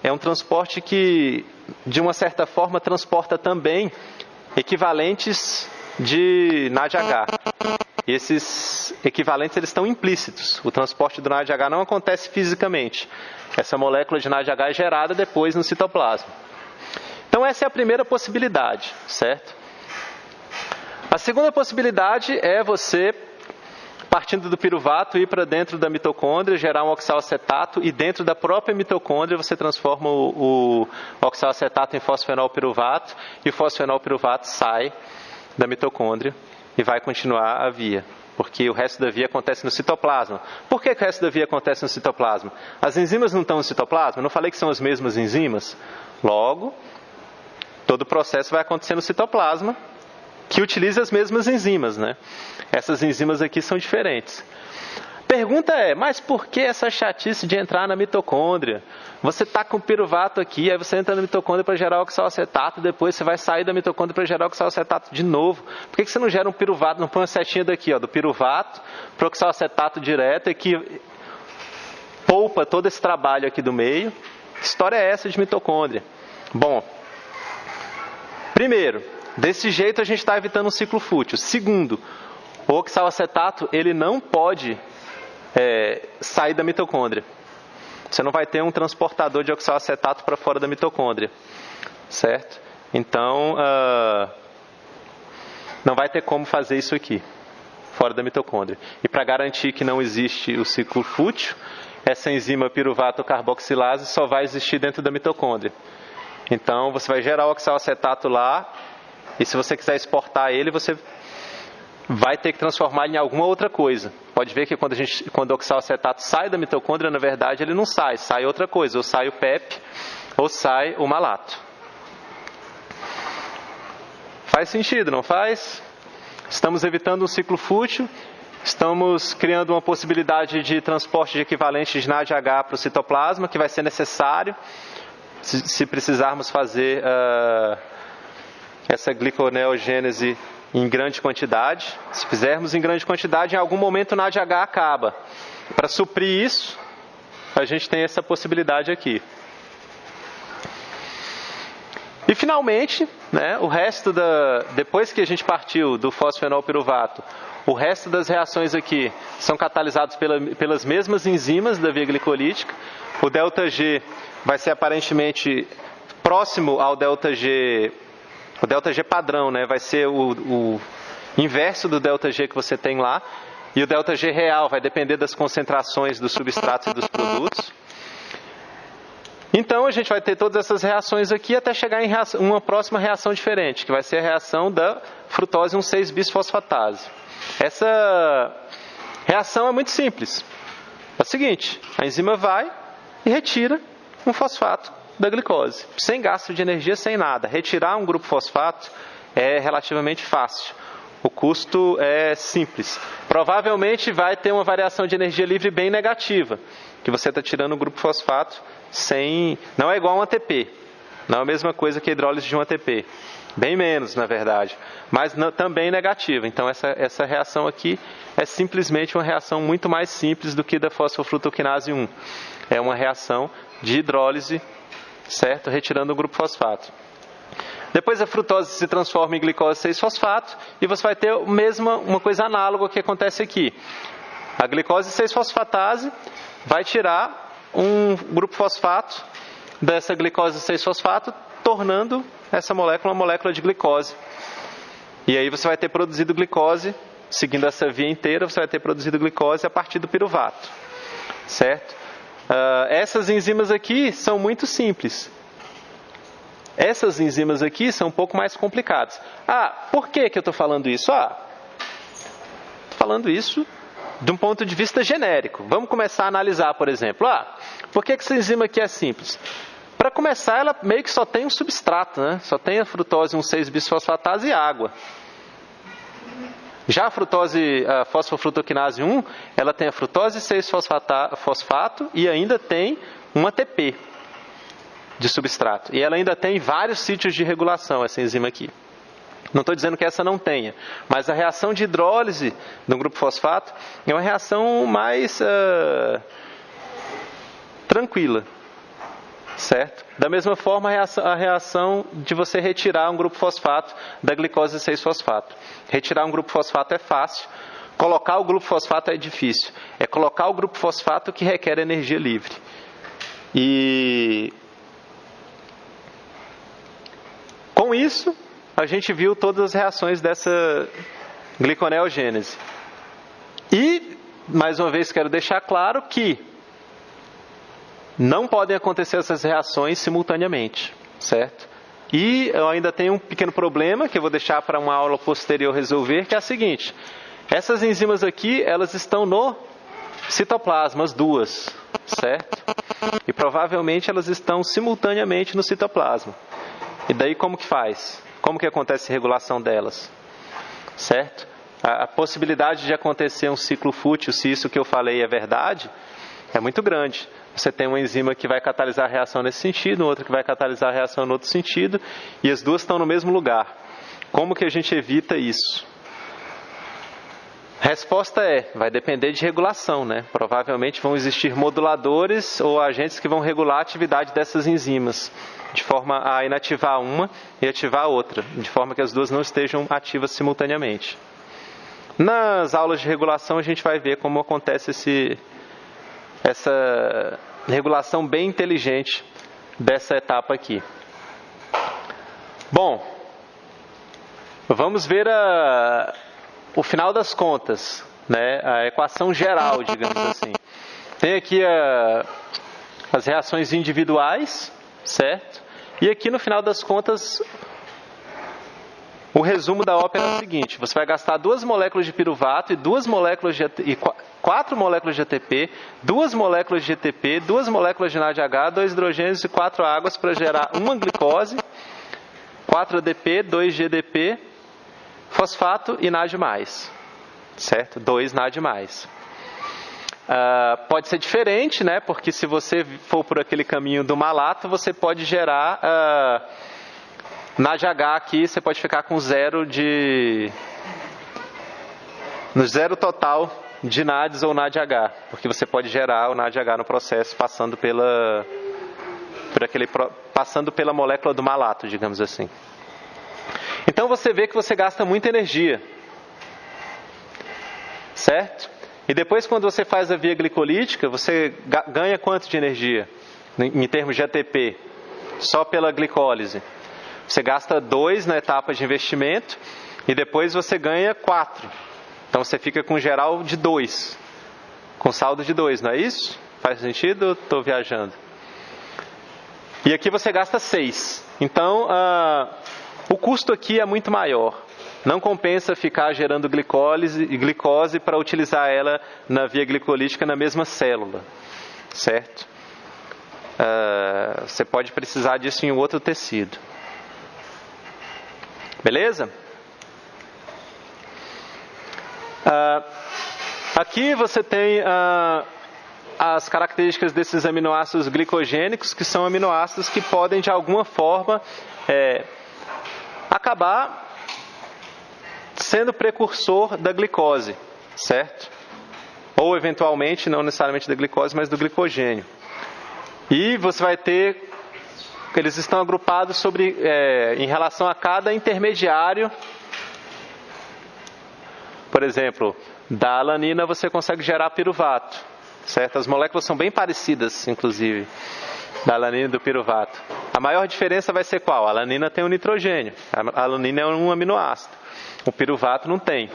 é um transporte que, de uma certa forma, transporta também equivalentes de NADH. E esses equivalentes eles estão implícitos. O transporte do NADH não acontece fisicamente. Essa molécula de NADH é gerada depois no citoplasma. Então essa é a primeira possibilidade, certo? A segunda possibilidade é você, partindo do piruvato, ir para dentro da mitocôndria, gerar um oxalacetato e dentro da própria mitocôndria você transforma o oxalacetato em fosfenolpiruvato e o fosfenolpiruvato sai da mitocôndria e vai continuar a via, porque o resto da via acontece no citoplasma. Por que o resto da via acontece no citoplasma? As enzimas não estão no citoplasma? Não falei que são as mesmas enzimas? Logo, todo o processo vai acontecer no citoplasma, que utiliza as mesmas enzimas, né? Essas enzimas aqui são diferentes. Pergunta é, mas por que essa chatice de entrar na mitocôndria? Você está com o piruvato aqui, aí você entra na mitocôndria para gerar oxalacetato, depois você vai sair da mitocôndria para gerar oxalacetato de novo. Por que você não gera um piruvato, não põe uma setinha daqui, ó, do piruvato para o oxalacetato direto, e que poupa todo esse trabalho aqui do meio? Que história é essa de mitocôndria? Bom, primeiro, desse jeito a gente está evitando um ciclo fútil. Segundo, o oxalacetato ele não pode sair da mitocôndria. Você não vai ter um transportador de oxalacetato para fora da mitocôndria, certo? Então, não vai ter como fazer isso aqui, fora da mitocôndria. E para garantir que não existe o ciclo fútil, essa enzima piruvato carboxilase só vai existir dentro da mitocôndria. Então, você vai gerar o oxalacetato lá, e se você quiser exportar ele, você vai ter que transformar ele em alguma outra coisa. Pode ver que quando o oxalacetato sai da mitocôndria, na verdade ele não sai, sai outra coisa, ou sai o PEP, ou sai o malato. Faz sentido, não faz? Estamos evitando um ciclo fútil, estamos criando uma possibilidade de transporte de equivalente de NADH para o citoplasma, que vai ser necessário se precisarmos fazer essa gliconeogênese em grande quantidade. Se fizermos em grande quantidade, em algum momento o NADH acaba. Para suprir isso, a gente tem essa possibilidade aqui. E finalmente, né, o resto depois que a gente partiu do fosfenolpiruvato, o resto das reações aqui são catalisados pelas mesmas enzimas da via glicolítica. O ΔG vai ser aparentemente próximo ao ΔG. O ΔG padrão, né, vai ser o inverso do ΔG que você tem lá. E o ΔG real vai depender das concentrações dos substratos e dos produtos. Então a gente vai ter todas essas reações aqui até chegar em uma próxima reação diferente, que vai ser a reação da frutose 1,6-bisfosfatase. Essa reação é muito simples. É o seguinte, a enzima vai e retira um fosfato da glicose, sem gasto de energia, sem nada. Retirar um grupo fosfato é relativamente fácil. O custo é simples. Provavelmente vai ter uma variação de energia livre bem negativa, que você está tirando o grupo fosfato sem... Não é igual a um ATP. Não é a mesma coisa que a hidrólise de um ATP. Bem menos, na verdade. Mas também negativa. Então essa reação aqui é simplesmente uma reação muito mais simples do que da fosfofrutoquinase 1. É uma reação de hidrólise, certo? Retirando o grupo fosfato. Depois a frutose se transforma em glicose 6-fosfato e você vai ter uma coisa análoga que acontece aqui. A glicose 6-fosfatase vai tirar um grupo fosfato dessa glicose 6-fosfato, tornando essa molécula uma molécula de glicose. E aí você vai ter produzido glicose, seguindo essa via inteira, você vai ter produzido glicose a partir do piruvato, certo? Essas enzimas aqui são muito simples. Essas enzimas aqui são um pouco mais complicadas. Por que eu estou falando isso? Estou falando isso de um ponto de vista genérico. Vamos começar a analisar, por exemplo. Por que essa enzima aqui é simples? Para começar, ela meio que só tem um substrato, né? Só tem a frutose 1,6-bisfosfatase e água. Já a fosfofrutoquinase 1, ela tem a frutose 6-fosfato e ainda tem um ATP de substrato. E ela ainda tem vários sítios de regulação, essa enzima aqui. Não estou dizendo que essa não tenha, mas a reação de hidrólise do grupo fosfato é uma reação mais tranquila. certo? Da mesma forma, a reação de você retirar um grupo fosfato da glicose 6-fosfato. Retirar um grupo fosfato é fácil, colocar o grupo fosfato é difícil. É colocar o grupo fosfato que requer energia livre. E com isso, a gente viu todas as reações dessa gliconeogênese. E, mais uma vez, quero deixar claro que não podem acontecer essas reações simultaneamente, certo? E eu ainda tenho um pequeno problema que eu vou deixar para uma aula posterior resolver, que é a seguinte: essas enzimas aqui, elas estão no citoplasma, as duas, certo? E provavelmente elas estão simultaneamente no citoplasma. E daí como que faz? Como que acontece a regulação delas? Certo? A possibilidade de acontecer um ciclo fútil, se isso que eu falei é verdade, é muito grande. Você tem uma enzima que vai catalisar a reação nesse sentido, outra que vai catalisar a reação no outro sentido, e as duas estão no mesmo lugar. Como que a gente evita isso? Resposta vai depender de regulação, né? Provavelmente vão existir moduladores ou agentes que vão regular a atividade dessas enzimas, de forma a inativar uma e ativar a outra, de forma que as duas não estejam ativas simultaneamente. Nas aulas de regulação a gente vai ver como acontece essa regulação bem inteligente dessa etapa aqui. Bom, vamos ver o final das contas, né? A equação geral, digamos assim. Tem aqui as reações individuais, certo? E aqui no final das contas, o resumo da ópera é o seguinte: você vai gastar 2 moléculas de piruvato e 4 moléculas de ATP, 2 moléculas de GTP, 2 moléculas de NADH, 2 hidrogênios e 4 águas para gerar uma glicose, 4 ADP, 2 GDP, fosfato e NAD+, certo? 2 NAD+. Pode ser diferente, né? Porque se você for por aquele caminho do malato, você pode gerar NADH aqui, você pode ficar com no zero total de NADs ou NADH, porque você pode gerar o NADH no processo passando pela molécula do malato, digamos assim. Então você vê que você gasta muita energia, certo? E depois, quando você faz a via glicolítica, você ganha quanto de energia em termos de ATP, só pela glicólise? Você gasta 2 na etapa de investimento e depois você ganha 4. Então você fica com geral de 2, com saldo de 2, não é isso? Faz sentido ou estou viajando? E aqui você gasta 6. Então o custo aqui é muito maior. Não compensa ficar gerando glicose para utilizar ela na via glicolítica na mesma célula, certo? Você pode precisar disso em outro tecido. Beleza? Aqui você tem as características desses aminoácidos glicogênicos, que são aminoácidos que podem de alguma forma acabar sendo precursor da glicose, certo? Ou eventualmente, não necessariamente da glicose, mas do glicogênio. E você vai ter, eles estão agrupados em relação a cada intermediário. Por exemplo, da alanina você consegue gerar piruvato, certo? As moléculas são bem parecidas, inclusive, da alanina e do piruvato. A maior diferença vai ser qual? A alanina tem um nitrogênio, a alanina é um aminoácido, o piruvato não tem.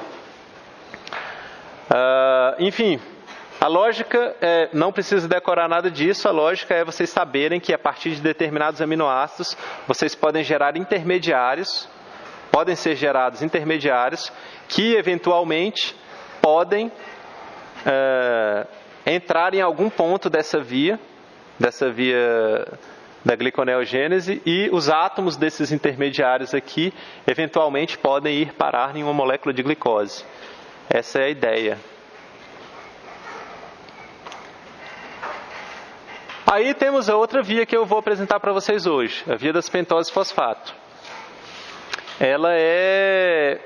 Enfim, a lógica não precisa decorar nada disso, a lógica é vocês saberem que a partir de determinados aminoácidos vocês podem gerar intermediários, podem ser gerados intermediários que eventualmente podem entrar em algum ponto dessa via da gliconeogênese, e os átomos desses intermediários aqui eventualmente podem ir parar em uma molécula de glicose. Essa é a ideia. Aí temos a outra via que eu vou apresentar para vocês hoje, a via das pentoses fosfato. Ela é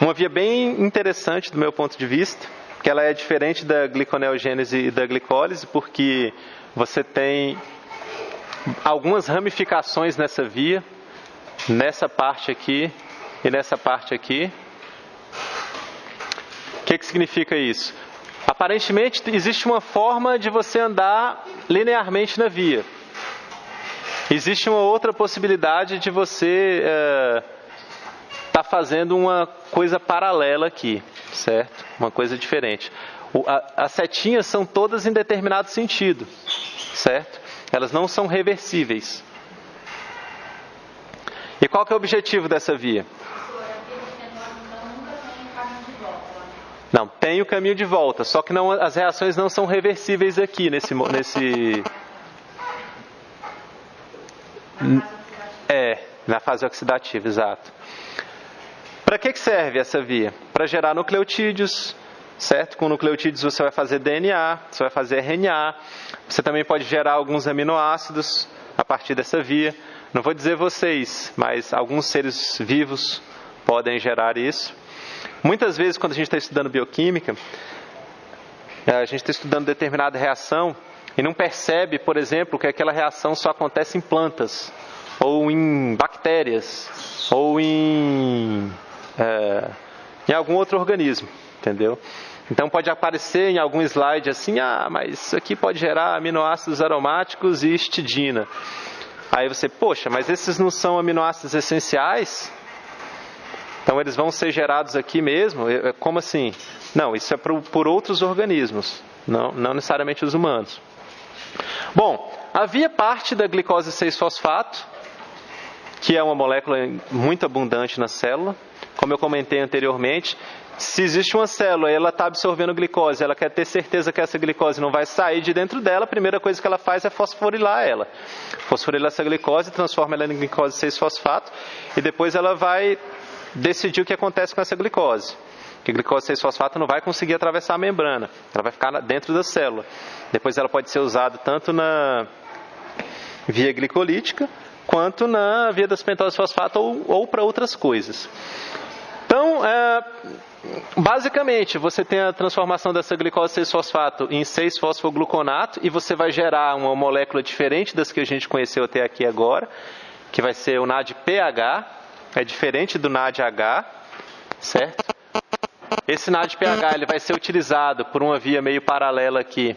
uma via bem interessante do meu ponto de vista, que ela é diferente da gliconeogênese e da glicólise, porque você tem algumas ramificações nessa via, nessa parte aqui e nessa parte aqui. O que significa isso? Aparentemente existe uma forma de você andar linearmente na via. Existe uma outra possibilidade de você estar fazendo uma coisa paralela aqui, certo? Uma coisa diferente. As setinhas são todas em determinado sentido, certo? Elas não são reversíveis. E qual que é o objetivo dessa via? Não, tem o caminho de volta, só que não, as reações não são reversíveis aqui nesse na fase oxidativa, exato. Para que serve essa via? Para gerar nucleotídeos, certo? Com nucleotídeos você vai fazer DNA, você vai fazer RNA, você também pode gerar alguns aminoácidos a partir dessa via. Não vou dizer vocês, mas alguns seres vivos podem gerar isso. Muitas vezes, quando a gente está estudando bioquímica, a gente está estudando determinada reação e não percebe, por exemplo, que aquela reação só acontece em plantas, ou em bactérias, ou em algum outro organismo, entendeu? Então pode aparecer em algum slide assim, mas isso aqui pode gerar aminoácidos aromáticos e histidina. Aí você, poxa, mas esses não são aminoácidos essenciais? Então eles vão ser gerados aqui mesmo? Como assim? Não, isso é por outros organismos, não necessariamente os humanos. Bom, havia parte da glicose 6-fosfato, que é uma molécula muito abundante na célula. Como eu comentei anteriormente, se existe uma célula e ela está absorvendo glicose, ela quer ter certeza que essa glicose não vai sair de dentro dela, a primeira coisa que ela faz é fosforilar ela. Fosforilar essa glicose, transforma ela em glicose 6-fosfato e depois ela vai decidir o que acontece com essa glicose. Que a glicose 6-fosfato não vai conseguir atravessar a membrana, ela vai ficar dentro da célula. Depois ela pode ser usada tanto na via glicolítica, quanto na via das pentoses fosfato ou para outras coisas. Então, basicamente, você tem a transformação dessa glicose 6-fosfato em 6-fosfogluconato e você vai gerar uma molécula diferente das que a gente conheceu até aqui agora, que vai ser o NADPH, é diferente do NADH, certo? Esse NADPH ele vai ser utilizado por uma via meio paralela aqui,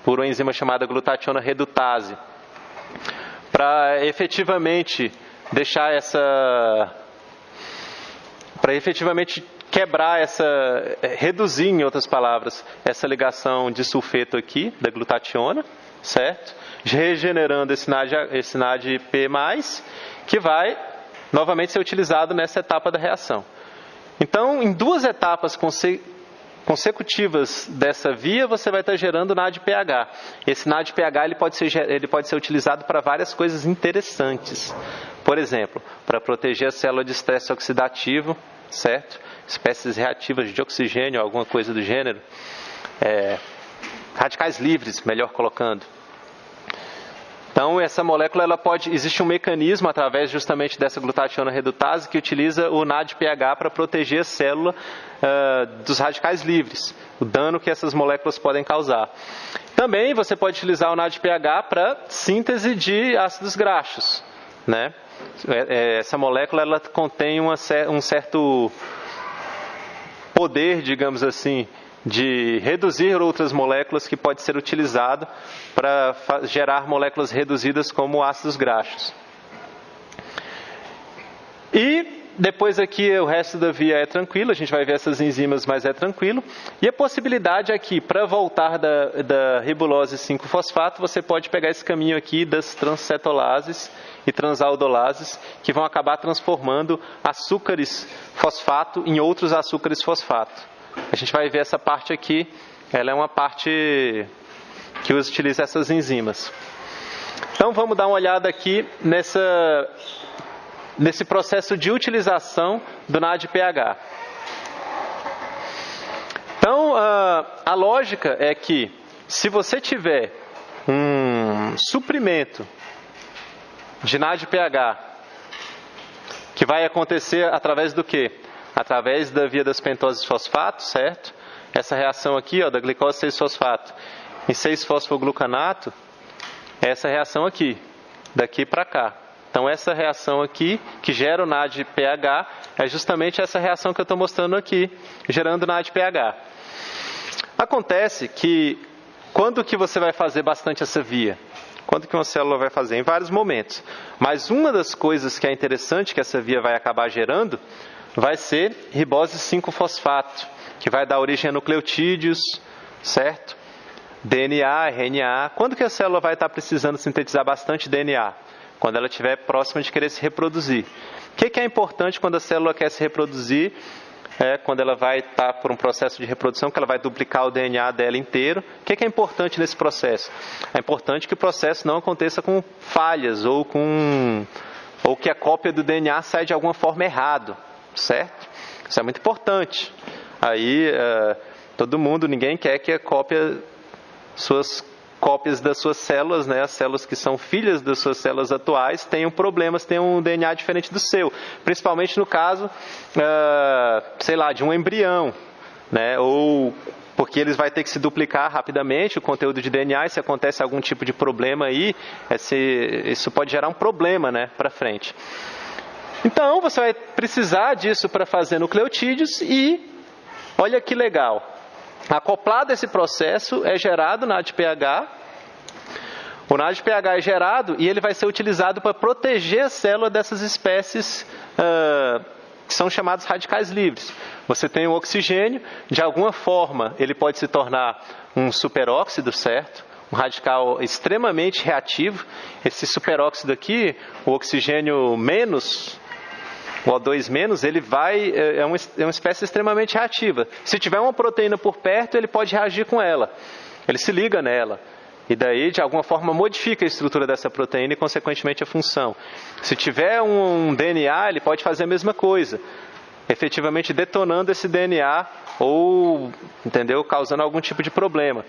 por uma enzima chamada glutationa redutase, para efetivamente deixar para efetivamente quebrar reduzir, em outras palavras, essa ligação de sulfeto aqui, da glutationa, certo? Regenerando esse NADP+, que vai novamente ser utilizado nessa etapa da reação. Então, em duas etapas consecutivas dessa via, você vai estar gerando NADPH. Esse NADPH ele pode ser utilizado para várias coisas interessantes. Por exemplo, para proteger a célula de estresse oxidativo, certo? Espécies reativas de oxigênio, alguma coisa do gênero. Radicais livres, melhor colocando. Então, essa molécula, existe um mecanismo através justamente dessa glutationa redutase que utiliza o NADPH para proteger a célula dos radicais livres, o dano que essas moléculas podem causar. Também você pode utilizar o NADPH para síntese de ácidos graxos, né? Essa molécula ela contém um certo poder, digamos assim, de reduzir outras moléculas que pode ser utilizado para gerar moléculas reduzidas como ácidos graxos. E depois aqui o resto da via é tranquilo, a gente vai ver essas enzimas, mas é tranquilo. E a possibilidade aqui, para voltar da ribulose 5-fosfato, você pode pegar esse caminho aqui das transcetolases e transaldolases, que vão acabar transformando açúcares fosfato em outros açúcares fosfato. A gente vai ver essa parte aqui, ela é uma parte que utiliza essas enzimas. Então vamos dar uma olhada aqui nesse processo de utilização do NADPH. Então a lógica é que se você tiver um suprimento de NADPH, que vai acontecer através do quê? Através da via das pentoses fosfato, certo? Essa reação aqui, da glicose 6-fosfato em 6-fosfoglucanato, é essa reação aqui, daqui para cá. Então essa reação aqui, que gera o NADPH, é justamente essa reação que eu estou mostrando aqui, gerando NADPH. Acontece que, quando que você vai fazer bastante essa via? Quando que uma célula vai fazer? Em vários momentos. Mas uma das coisas que é interessante que essa via vai acabar gerando, vai ser ribose 5-fosfato, que vai dar origem a nucleotídeos, certo? DNA, RNA. Quando que a célula vai estar precisando sintetizar bastante DNA? Quando ela estiver próxima de querer se reproduzir. O que é importante quando a célula quer se reproduzir? Quando ela vai estar por um processo de reprodução, que ela vai duplicar o DNA dela inteiro. O que é importante nesse processo? É importante que o processo não aconteça com falhas ou que a cópia do DNA saia de alguma forma errado, certo? Isso é muito importante. Aí, ninguém quer que suas cópias das suas células, né, as células que são filhas das suas células atuais, tenham problemas, tenham um DNA diferente do seu. Principalmente no caso, de um embrião, né, ou porque eles vão ter que se duplicar rapidamente, o conteúdo de DNA, e se acontece algum tipo de problema aí, isso pode gerar um problema, né, para frente. Então, você vai precisar disso para fazer nucleotídeos e, olha que legal, acoplado a esse processo é gerado o NADPH. O NADPH é gerado e ele vai ser utilizado para proteger a célula dessas espécies que são chamados radicais livres. Você tem o oxigênio, de alguma forma ele pode se tornar um superóxido, certo? Um radical extremamente reativo. Esse superóxido aqui, o oxigênio menos, o O2-, ele é uma espécie extremamente reativa. Se tiver uma proteína por perto, ele pode reagir com ela. Ele se liga nela. E daí, de alguma forma, modifica a estrutura dessa proteína e, consequentemente, a função. Se tiver um DNA, ele pode fazer a mesma coisa. Efetivamente detonando esse DNA ou, causando algum tipo de problema.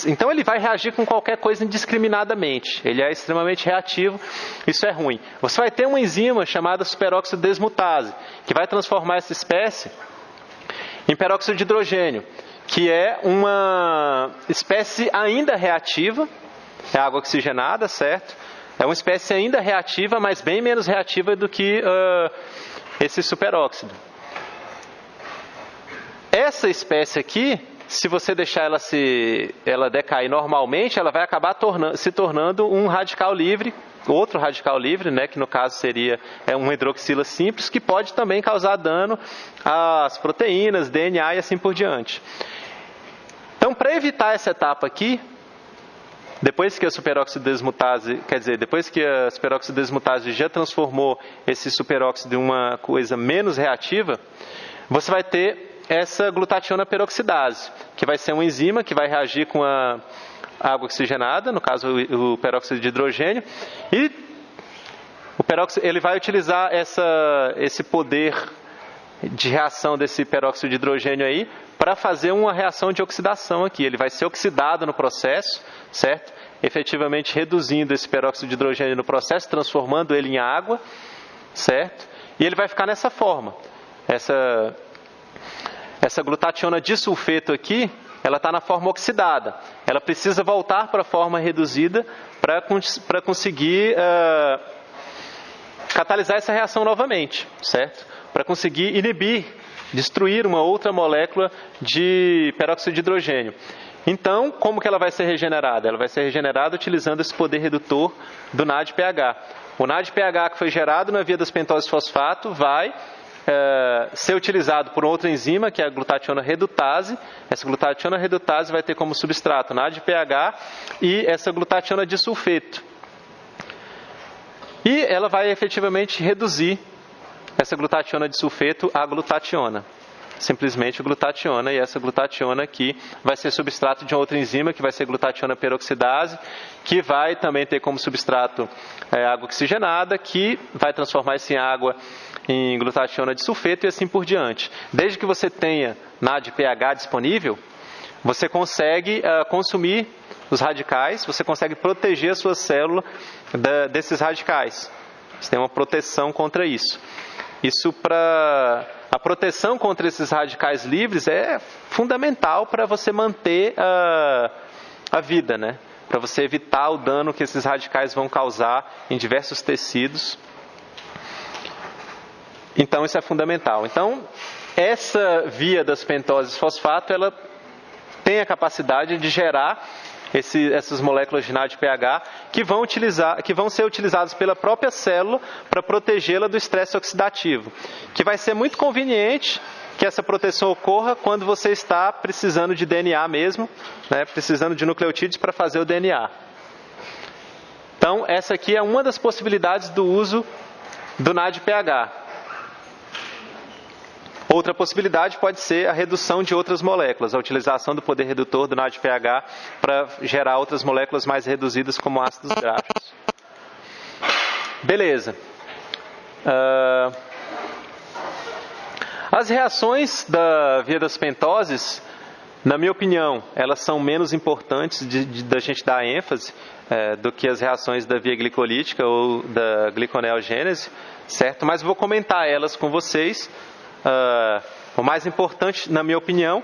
Então ele vai reagir com qualquer coisa indiscriminadamente. Ele é extremamente reativo, isso é ruim. Você vai ter uma enzima chamada superóxido desmutase, que vai transformar essa espécie em peróxido de hidrogênio, que é uma espécie ainda reativa, é água oxigenada, certo? É uma espécie ainda reativa, mas bem menos reativa do que esse superóxido. Essa espécie aqui, se você deixar ela decair normalmente, ela vai acabar se tornando um radical livre, outro radical livre, né, que no caso seria uma hidroxila simples, que pode também causar dano às proteínas, DNA e assim por diante. Então, para evitar essa etapa aqui, depois que a superóxido desmutase, depois que a superóxido desmutase já transformou esse superóxido em uma coisa menos reativa, você vai ter essa glutationa peroxidase, que vai ser uma enzima que vai reagir com a água oxigenada, no caso o peróxido de hidrogênio, e o peróxido, ele vai utilizar esse poder de reação desse peróxido de hidrogênio aí para fazer uma reação de oxidação aqui. Ele vai ser oxidado no processo, certo? Efetivamente reduzindo esse peróxido de hidrogênio no processo, transformando ele em água, certo? E ele vai ficar nessa forma. Essa glutationa disulfeto aqui, ela está na forma oxidada. Ela precisa voltar para a forma reduzida para conseguir catalisar essa reação novamente, certo? Para conseguir destruir uma outra molécula de peróxido de hidrogênio. Então, como que ela vai ser regenerada? Ela vai ser regenerada utilizando esse poder redutor do NADPH. O NADPH que foi gerado na via das pentoses fosfato vai ser utilizado por outra enzima, que é a glutationa redutase. Essa glutationa redutase vai ter como substrato NADPH e essa glutationa disulfeto. E ela vai efetivamente reduzir essa glutationa disulfeto a glutationa. Simplesmente glutationa, e essa glutationa aqui vai ser substrato de uma outra enzima, que vai ser glutationa peroxidase, que vai também ter como substrato água oxigenada, que vai transformar isso em água em glutationa de sulfeto e assim por diante. Desde que você tenha NADPH disponível, você consegue consumir os radicais, você consegue proteger a sua célula desses radicais. Você tem uma proteção contra isso. A proteção contra esses radicais livres é fundamental para você manter a vida, né? para você evitar o dano que esses radicais vão causar em diversos tecidos. Então isso é fundamental. Então essa via das pentoses fosfato, ela tem a capacidade de gerar essas moléculas de NADPH que vão ser utilizadas pela própria célula para protegê-la do estresse oxidativo, que vai ser muito conveniente que essa proteção ocorra quando você está precisando de DNA mesmo, né, precisando de nucleotídeos para fazer o DNA. Então essa aqui é uma das possibilidades do uso do NADPH. Outra possibilidade pode ser a redução de outras moléculas, a utilização do poder redutor do NADPH para gerar outras moléculas mais reduzidas como ácidos graxos. Beleza. As reações da via das pentoses, na minha opinião, elas são menos importantes da gente dar ênfase do que as reações da via glicolítica ou da gliconeogênese, certo? Mas vou comentar elas com vocês. O mais importante, na minha opinião,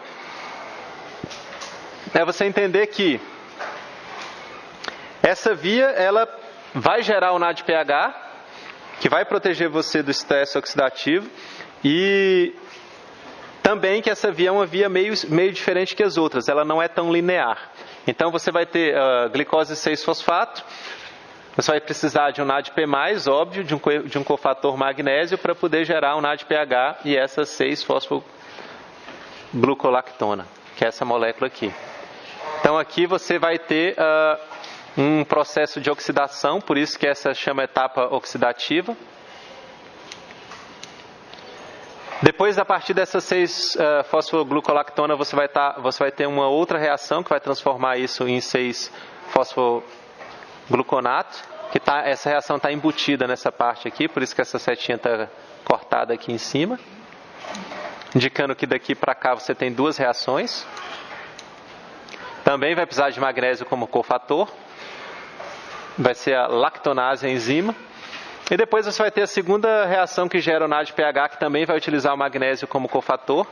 é você entender que essa via ela vai gerar o NADPH, que vai proteger você do estresse oxidativo, e também que essa via é uma via meio diferente que as outras, ela não é tão linear. Então você vai ter glicose 6-fosfato, você vai precisar de um NADP+, óbvio, de um cofator magnésio para poder gerar um NADPH e essa 6-fosfoglucolactona, que é essa molécula aqui. Então aqui você vai ter um processo de oxidação, por isso que essa chama etapa oxidativa. Depois, a partir dessa 6-fosfoglucolactona, você vai ter uma outra reação que vai transformar isso em 6-fosfogluconato, que essa reação está embutida nessa parte aqui, por isso que essa setinha está cortada aqui em cima, indicando que daqui para cá você tem duas reações. Também vai precisar de magnésio como cofator, vai ser a lactonase a enzima. E depois você vai ter a segunda reação que gera o NADPH, que também vai utilizar o magnésio como cofator.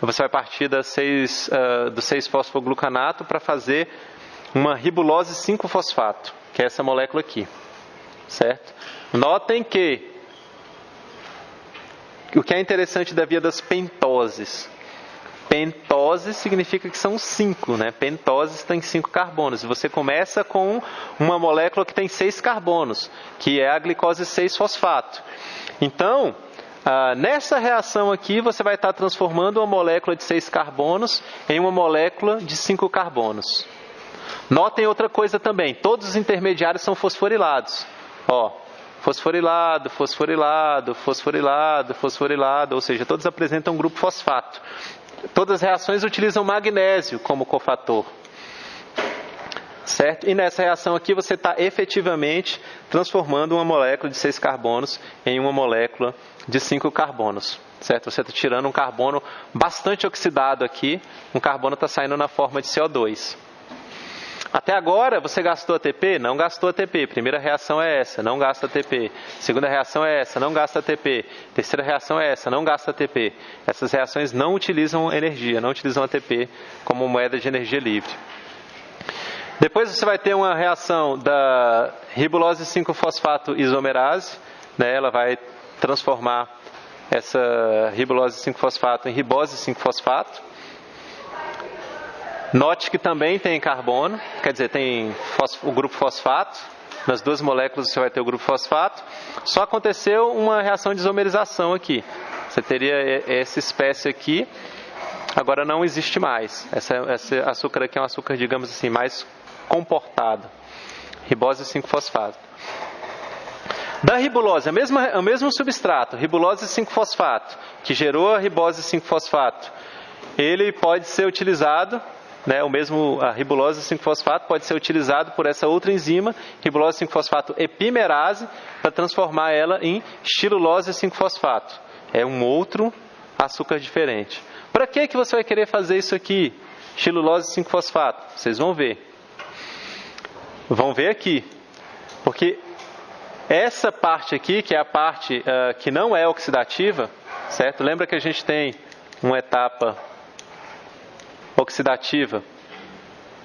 Você vai partir do 6-fosfoglucanato para fazer uma ribulose 5-fosfato, que é essa molécula aqui, certo? Notem que o que é interessante da via das pentoses, pentose significa que são 5, né? Pentoses tem 5 carbonos. E você começa com uma molécula que tem 6 carbonos, que é a glicose 6-fosfato. Então, nessa reação aqui, você vai estar transformando uma molécula de 6 carbonos em uma molécula de 5 carbonos. Notem outra coisa também, todos os intermediários são fosforilados. Ó, fosforilado, fosforilado, fosforilado, fosforilado, ou seja, todos apresentam um grupo fosfato. Todas as reações utilizam magnésio como cofator, certo? E nessa reação aqui você está efetivamente transformando uma molécula de 6 carbonos em uma molécula de 5 carbonos, certo? Você está tirando um carbono bastante oxidado aqui, um carbono está saindo na forma de CO2. Até agora você gastou ATP? Não gastou ATP. Primeira reação é essa, não gasta ATP. Segunda reação é essa, não gasta ATP. Terceira reação é essa, não gasta ATP. Essas reações não utilizam energia, não utilizam ATP como moeda de energia livre. Depois você vai ter uma reação da ribulose 5-fosfato isomerase, né? Ela vai transformar essa ribulose 5-fosfato em ribose 5-fosfato. Note que também tem carbono, quer dizer, tem o grupo fosfato. Nas duas moléculas você vai ter o grupo fosfato. Só aconteceu uma reação de isomerização aqui. Você teria essa espécie aqui, agora não existe mais. Esse açúcar aqui é um açúcar, digamos assim, mais comportado. Ribose 5-fosfato. Da ribulose, o mesmo substrato, ribulose 5-fosfato, que gerou a ribose 5-fosfato, ele pode ser utilizado, né, a ribulose 5-fosfato pode ser utilizado por essa outra enzima, ribulose 5-fosfato epimerase, para transformar ela em xilulose 5-fosfato. É um outro açúcar diferente. Para que você vai querer fazer isso aqui? Xilulose 5-fosfato. Vocês vão ver. Vão ver aqui. Porque essa parte aqui, que é a parte que não é oxidativa, certo? Lembra que a gente tem uma etapa oxidativa,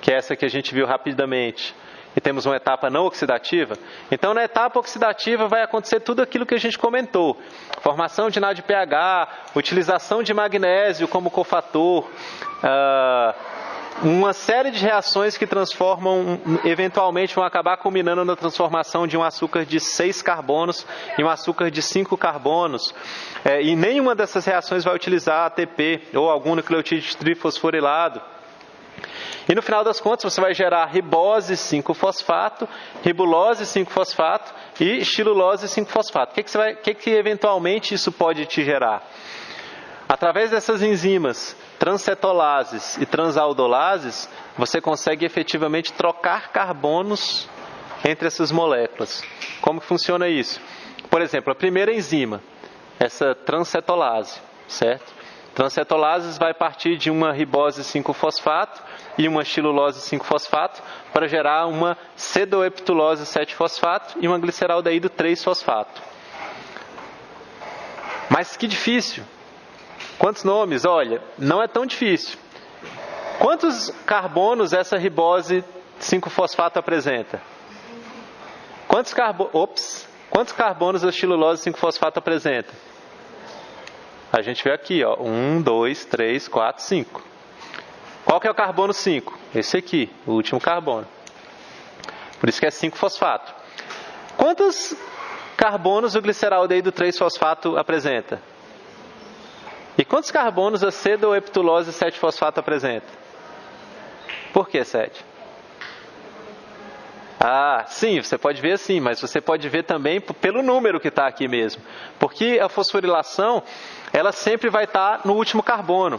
que é essa que a gente viu rapidamente, e temos uma etapa não oxidativa, então na etapa oxidativa vai acontecer tudo aquilo que a gente comentou. Formação de NADPH, utilização de magnésio como cofator, uma série de reações que transformam, eventualmente vão acabar culminando na transformação de um açúcar de 6 carbonos em um açúcar de 5 carbonos. E nenhuma dessas reações vai utilizar ATP ou algum nucleotídeo trifosforilado. E no final das contas você vai gerar ribose 5-fosfato, ribulose 5-fosfato e estilulose 5-fosfato. O que eventualmente isso pode te gerar? Através dessas enzimas transcetolases e transaldolases, você consegue efetivamente trocar carbonos entre essas moléculas. Como que funciona isso? Por exemplo, a primeira enzima, essa transcetolase, certo? Transcetolases vai partir de uma ribose 5-fosfato e uma estilulose 5-fosfato para gerar uma cedoepitulose 7-fosfato e uma gliceraldeído 3-fosfato. Mas que difícil! Quantos nomes? Olha, não é tão difícil. Quantos carbonos essa ribose 5-fosfato apresenta? Quantos carbonos a estilulose 5-fosfato apresenta? A gente vê aqui, ó, 1, 2, 3, 4, 5. Qual que é o carbono 5? Esse aqui, o último carbono. Por isso que é 5-fosfato. Quantos carbonos o gliceraldeído 3-fosfato apresenta? E quantos carbonos a cedoepitulose 7-fosfato apresenta? Por que 7? Sim, você pode ver assim, mas você pode ver também pelo número que está aqui mesmo. Porque a fosforilação, ela sempre vai estar no último carbono,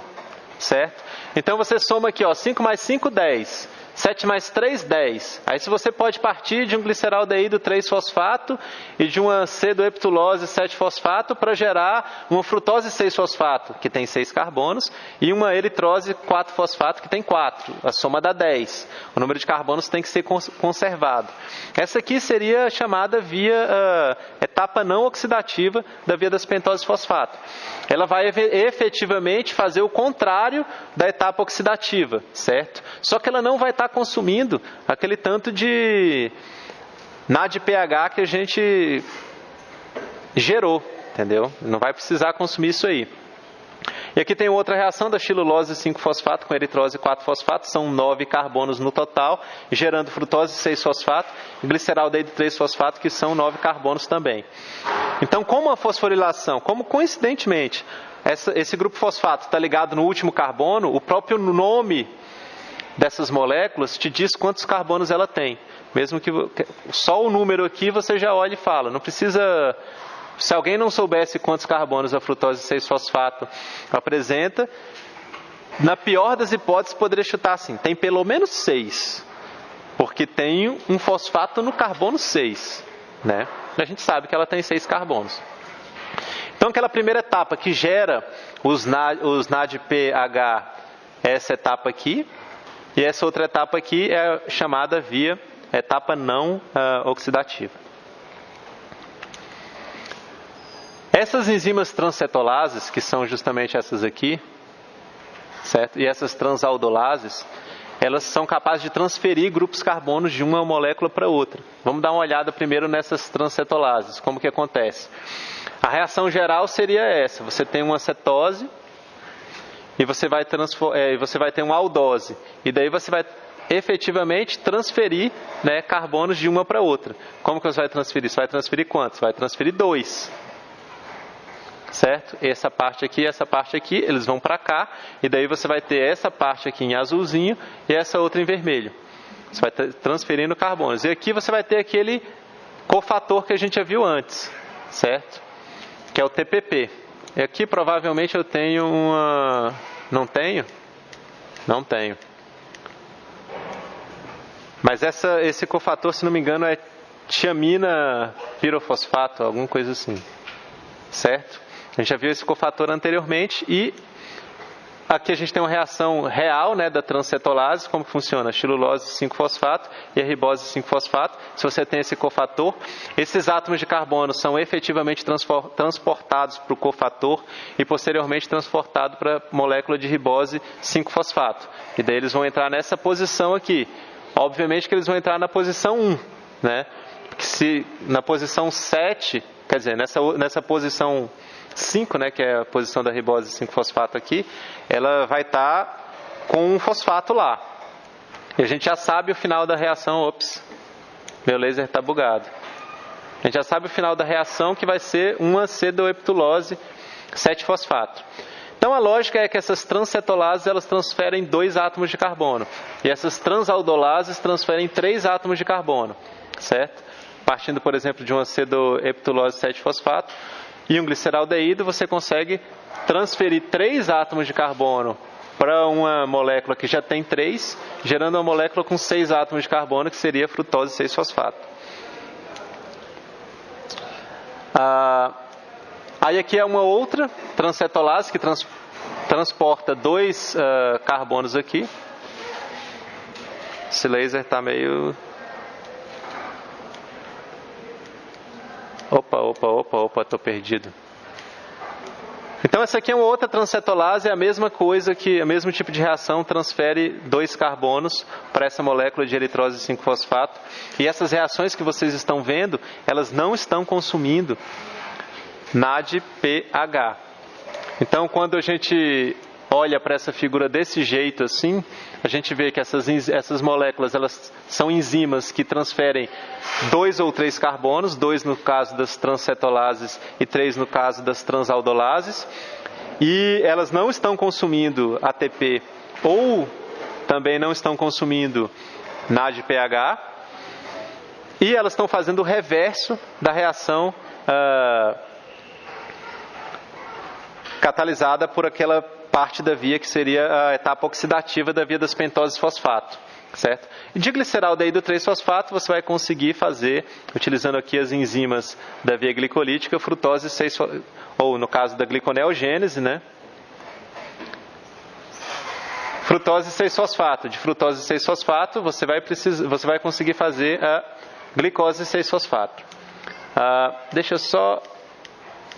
certo? Então você soma aqui, ó, 5 mais 5, 10. 7 mais 3, 10. Aí se você pode partir de um gliceraldeído 3-fosfato e de uma cedoepitulose 7-fosfato para gerar uma frutose 6-fosfato, que tem 6 carbonos, e uma eritrose 4-fosfato, que tem 4. A soma dá 10. O número de carbonos tem que ser conservado. Essa aqui seria chamada via etapa não oxidativa da via das pentoses fosfato. Ela vai efetivamente fazer o contrário da etapa oxidativa, certo? Só que ela não vai estar consumindo aquele tanto de NADPH que a gente gerou, entendeu? Não vai precisar consumir isso aí. E aqui tem outra reação da estilulose 5-fosfato com eritrose 4-fosfato, são 9 carbonos no total, gerando frutose 6-fosfato e gliceraldeído 3-fosfato, que são 9 carbonos também. Então, como a fosforilação, como coincidentemente esse grupo fosfato está ligado no último carbono, o próprio nome dessas moléculas te diz quantos carbonos ela tem. Mesmo que só o número aqui você já olha e fala. Não precisa. Se alguém não soubesse quantos carbonos a frutose 6-fosfato apresenta, na pior das hipóteses poderia chutar assim: tem pelo menos 6, porque tem um fosfato no carbono 6, né? A gente sabe que ela tem 6 carbonos. Então aquela primeira etapa que gera os NADPH é essa etapa aqui. E essa outra etapa aqui é chamada via etapa não oxidativa. Essas enzimas transcetolases, que são justamente essas aqui, certo? E essas transaldolases, elas são capazes de transferir grupos carbonos de uma molécula para outra. Vamos dar uma olhada primeiro nessas transcetolases, como que acontece. A reação geral seria essa: você tem uma cetose e você vai ter uma aldose. E daí você vai efetivamente transferir, né, carbonos de uma para outra. Como que você vai transferir? Você vai transferir quantos? Vai transferir 2. Certo? Essa parte aqui, eles vão para cá. E daí você vai ter essa parte aqui em azulzinho e essa outra em vermelho. Você vai transferindo carbonos. E aqui você vai ter aquele cofator que a gente já viu antes, certo? Que é o TPP. E aqui provavelmente eu tenho uma... Não tenho? Não tenho. Mas esse cofator, se não me engano, é tiamina pirofosfato, alguma coisa assim. Certo? A gente já viu esse cofator anteriormente e aqui a gente tem uma reação real, né, da transcetolase, como funciona? Xilulose 5-fosfato e a ribose 5-fosfato. Se você tem esse cofator, esses átomos de carbono são efetivamente transportados para o cofator e posteriormente transportados para a molécula de ribose 5-fosfato. E daí eles vão entrar nessa posição aqui. Obviamente que eles vão entrar na posição 1, né? Porque se na posição 7, quer dizer, nessa posição 5, né, que é a posição da ribose 5-fosfato aqui, ela vai estar com um fosfato lá. E a gente já sabe o final da reação. Ops, meu laser está bugado. A gente já sabe o final da reação, que vai ser uma cedoepitulose 7-fosfato. Então a lógica é que essas transcetolases elas transferem 2 átomos de carbono. E essas transaldolases transferem 3 átomos de carbono. Certo? Partindo, por exemplo, de uma cedoepitulose 7-fosfato e um gliceraldeído, você consegue transferir 3 átomos de carbono para uma molécula que já tem 3, gerando uma molécula com 6 átomos de carbono, que seria a frutose 6-fosfato. Aí aqui é uma outra transcetolase que transporta 2 carbonos aqui. Esse laser está meio... Opa, estou perdido. Então essa aqui é uma outra transcetolase, é a mesma coisa, que o mesmo tipo de reação, transfere 2 carbonos para essa molécula de eritrose 5-fosfato. E essas reações que vocês estão vendo, elas não estão consumindo NADPH. Então quando a gente olha para essa figura desse jeito assim, a gente vê que essas moléculas elas são enzimas que transferem 2 ou 3 carbonos, 2 no caso das transcetolases e 3 no caso das transaldolases, e elas não estão consumindo ATP ou também não estão consumindo NADPH, e elas estão fazendo o reverso da reação catalisada por aquela parte da via que seria a etapa oxidativa da via das pentoses fosfato, certo? E de gliceraldeído 3-fosfato você vai conseguir fazer, utilizando aqui as enzimas da via glicolítica, frutose 6, ou no caso da gliconeogênese, né? Frutose 6-fosfato. De frutose 6-fosfato você vai conseguir fazer a glicose 6-fosfato. Deixa eu só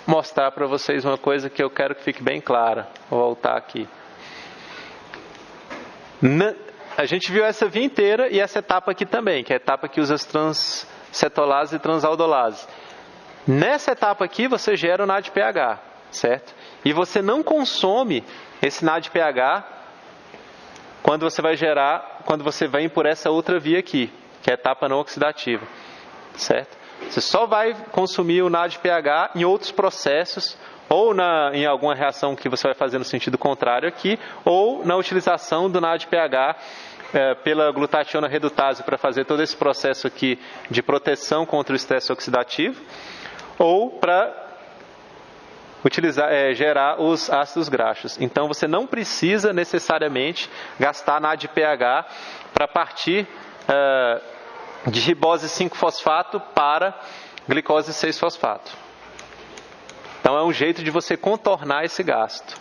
mostrar para vocês uma coisa que eu quero que fique bem clara. Vou voltar aqui. A gente viu essa via inteira e essa etapa aqui também, que é a etapa que usa as transcetolases e transaldolases. Nessa etapa aqui você gera o NADPH, certo? E você não consome esse NADPH quando você vem por essa outra via aqui, que é a etapa não oxidativa, certo? Você só vai consumir o NADPH em outros processos, ou em alguma reação que você vai fazer no sentido contrário aqui, ou na utilização do NADPH pela glutationa redutase para fazer todo esse processo aqui de proteção contra o estresse oxidativo, ou para gerar os ácidos graxos. Então você não precisa necessariamente gastar NADPH para partir de ribose 5-fosfato para glicose 6-fosfato. Então é um jeito de você contornar esse gasto.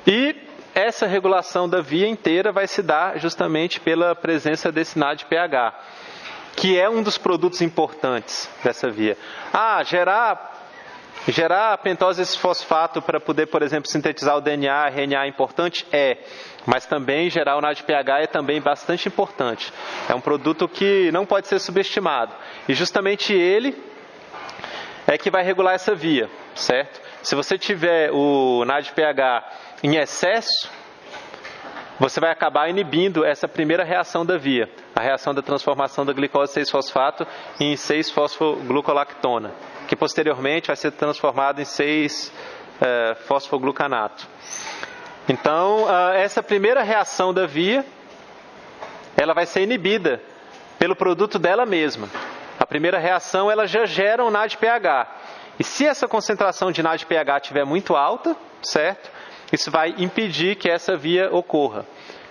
E essa regulação da via inteira vai se dar justamente pela presença desse NADPH, que é um dos produtos importantes dessa via. Gerar a pentose fosfato para poder, por exemplo, sintetizar o DNA, RNA é importante? Mas também gerar o NADPH é também bastante importante. É um produto que não pode ser subestimado. E justamente ele é que vai regular essa via, certo? Se você tiver o NADPH em excesso, você vai acabar inibindo essa primeira reação da via, a reação da transformação da glicose 6-fosfato em 6-fosfoglucolactona, que posteriormente vai ser transformado em 6-fosfoglucanato. Então, essa primeira reação da via, ela vai ser inibida pelo produto dela mesma. A primeira reação, ela já gera um NADPH. E se essa concentração de NADPH estiver muito alta, certo? Isso vai impedir que essa via ocorra.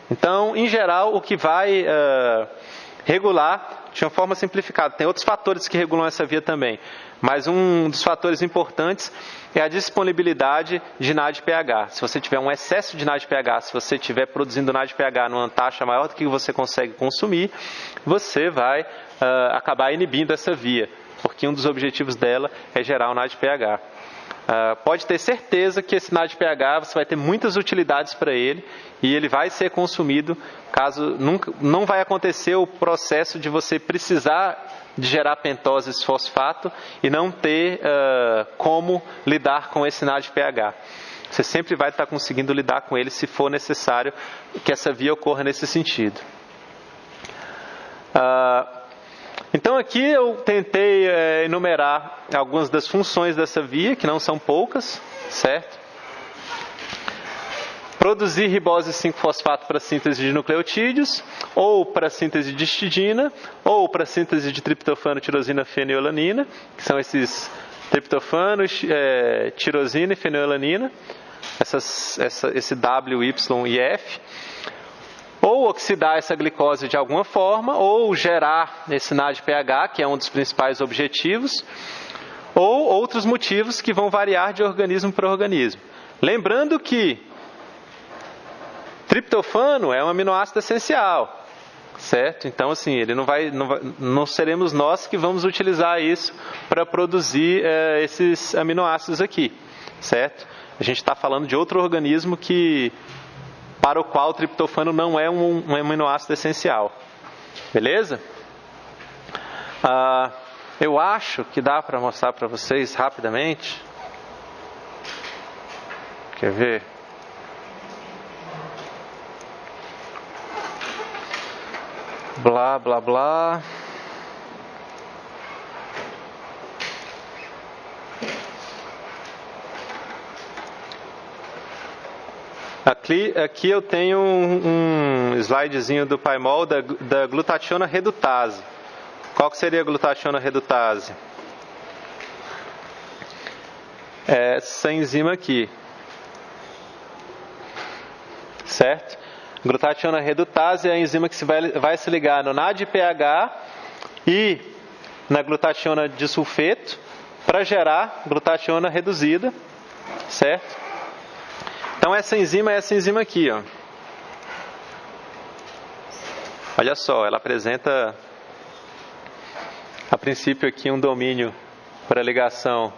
Então, em geral, o que vai regular de uma forma simplificada. Tem outros fatores que regulam essa via também, mas um dos fatores importantes é a disponibilidade de NADPH. Se você tiver um excesso de NADPH, se você estiver produzindo NADPH numa taxa maior do que você consegue consumir, você vai acabar inibindo essa via, porque um dos objetivos dela é gerar o NADPH. Pode ter certeza que esse NADPH você vai ter muitas utilidades para ele e ele vai ser consumido caso não vai acontecer o processo de você precisar de gerar pentose fosfato e não ter como lidar com esse NADPH. Você sempre vai estar conseguindo lidar com ele se for necessário que essa via ocorra nesse sentido. Então aqui eu tentei enumerar algumas das funções dessa via, que não são poucas, certo? Produzir ribose 5-fosfato para síntese de nucleotídeos, ou para síntese de histidina, ou para síntese de triptofano, tirosina, fenilalanina, que são esses triptofano, tirosina e fenilalanina, esse W, Y e F. Ou oxidar essa glicose de alguma forma, ou gerar esse NADPH, que é um dos principais objetivos, ou outros motivos que vão variar de organismo para organismo. Lembrando que triptofano é um aminoácido essencial, certo? Então, assim, ele não seremos nós que vamos utilizar isso para produzir esses aminoácidos aqui, certo? A gente está falando de outro organismo para o qual o triptofano não é um aminoácido essencial. Beleza? Eu acho que dá para mostrar para vocês rapidamente. Quer ver? Blá, blá, blá. Aqui eu tenho um slidezinho do Paimol da glutationa redutase. Qual que seria a glutationa redutase? Essa enzima aqui. Certo? Glutationa redutase é a enzima que vai se ligar no NADPH e na glutationa disulfeto para gerar glutationa reduzida. Certo? Então essa enzima é essa enzima aqui, ó. Olha só, ela apresenta a princípio aqui um domínio para ligação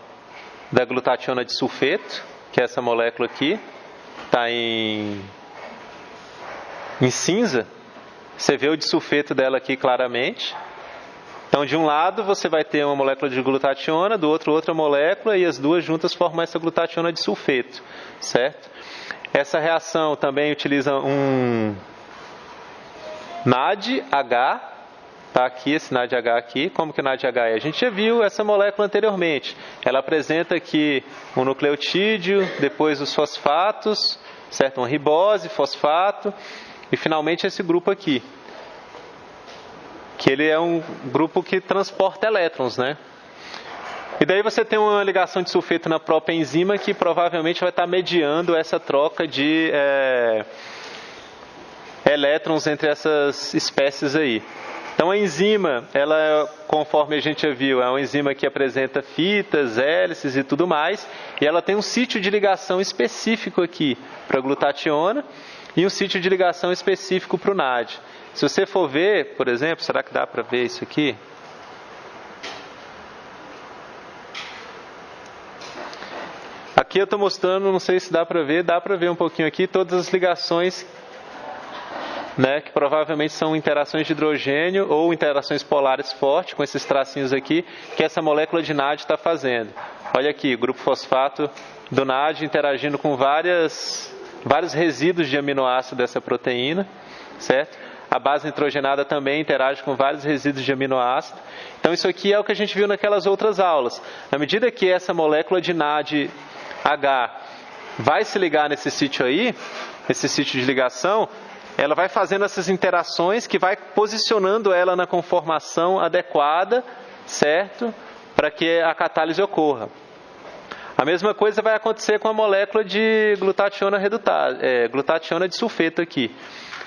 da glutationa disulfeto, que é essa molécula aqui, está em cinza. Você vê o disulfeto dela aqui claramente. Então, de um lado você vai ter uma molécula de glutationa, do outro outra molécula, e as duas juntas formam essa glutationa disulfeto, certo? Essa reação também utiliza um NADH, tá aqui esse NADH aqui. Como que o NADH é? A gente já viu essa molécula anteriormente. Ela apresenta aqui um nucleotídeo, depois os fosfatos, certo? Uma ribose, fosfato, e finalmente esse grupo aqui, que ele é um grupo que transporta elétrons, né? E daí você tem uma ligação de sulfeto na própria enzima que provavelmente vai estar mediando essa troca de elétrons entre essas espécies aí. Então a enzima, ela, conforme a gente já viu, é uma enzima que apresenta fitas, hélices e tudo mais, e ela tem um sítio de ligação específico aqui para a glutationa e um sítio de ligação específico para o NAD. Se você for ver, por exemplo, será que dá para ver isso aqui? Aqui eu estou mostrando, não sei se dá para ver um pouquinho aqui, todas as ligações, né, que provavelmente são interações de hidrogênio ou interações polares fortes, com esses tracinhos aqui, que essa molécula de NAD está fazendo. Olha aqui, grupo fosfato do NAD interagindo com vários resíduos de aminoácido dessa proteína, certo? A base nitrogenada também interage com vários resíduos de aminoácido. Então isso aqui é o que a gente viu naquelas outras aulas. Na medida que essa molécula de NADH vai se ligar nesse sítio aí, esse sítio de ligação, ela vai fazendo essas interações que vai posicionando ela na conformação adequada, certo? Para que a catálise ocorra. A mesma coisa vai acontecer com a molécula de glutationa redutase, glutationa disulfeto aqui.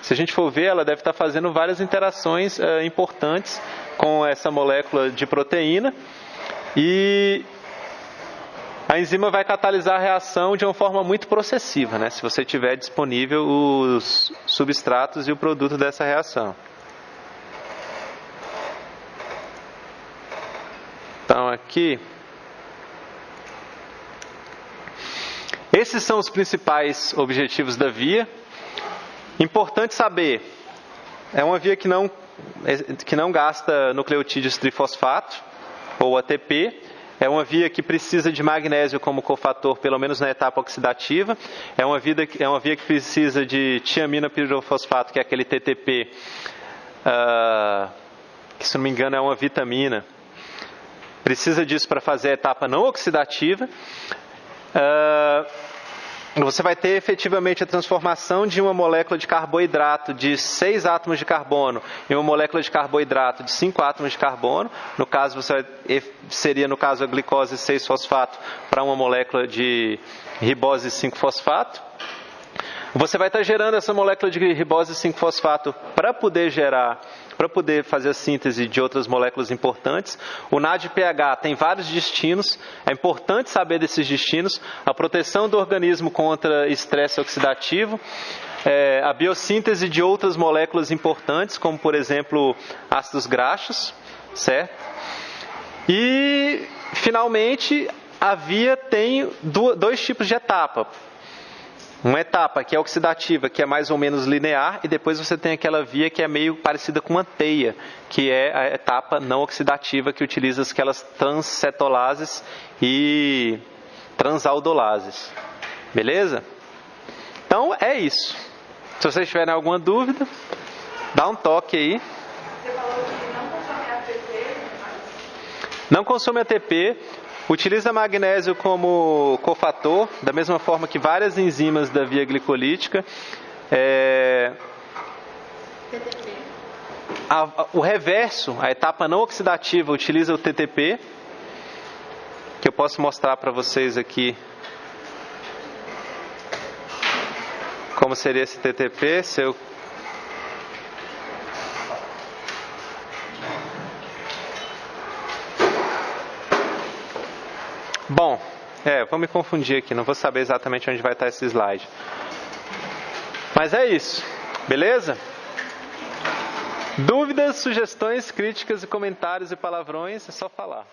Se a gente for ver, ela deve estar fazendo várias interações importantes com essa molécula de proteína e a enzima vai catalisar a reação de uma forma muito processiva, né? Se você tiver disponível os substratos e o produto dessa reação. Então aqui, esses são os principais objetivos da via. Importante saber, é uma via que não gasta nucleotídeos trifosfato, ou ATP. É uma via que precisa de magnésio como cofator, pelo menos na etapa oxidativa. É uma via que precisa de tiamina pirofosfato, que é aquele TTP, que se não me engano é uma vitamina. Precisa disso para fazer a etapa não oxidativa. Você vai ter efetivamente a transformação de uma molécula de carboidrato de 6 átomos de carbono em uma molécula de carboidrato de 5 átomos de carbono. No caso, seria no caso a glicose 6-fosfato para uma molécula de ribose 5-fosfato. Você vai estar gerando essa molécula de ribose 5-fosfato para poder fazer a síntese de outras moléculas importantes. O NADPH tem vários destinos, é importante saber desses destinos. A proteção do organismo contra estresse oxidativo, a biossíntese de outras moléculas importantes, como por exemplo ácidos graxos, certo? E finalmente a via tem dois tipos de etapa. Uma etapa que é oxidativa, que é mais ou menos linear, e depois você tem aquela via que é meio parecida com uma teia, que é a etapa não oxidativa, que utiliza aquelas transcetolases e transaldolases. Beleza? Então é isso. Se vocês tiverem alguma dúvida, dá um toque aí. Você falou que não consome ATP, Não consome ATP. Utiliza magnésio como cofator, da mesma forma que várias enzimas da via glicolítica. TTP. O reverso, a etapa não oxidativa, utiliza o TTP, que eu posso mostrar para vocês aqui como seria esse TTP. Bom, vou me confundir aqui, não vou saber exatamente onde vai estar esse slide. Mas é isso, beleza? Dúvidas, sugestões, críticas e comentários e palavrões, é só falar.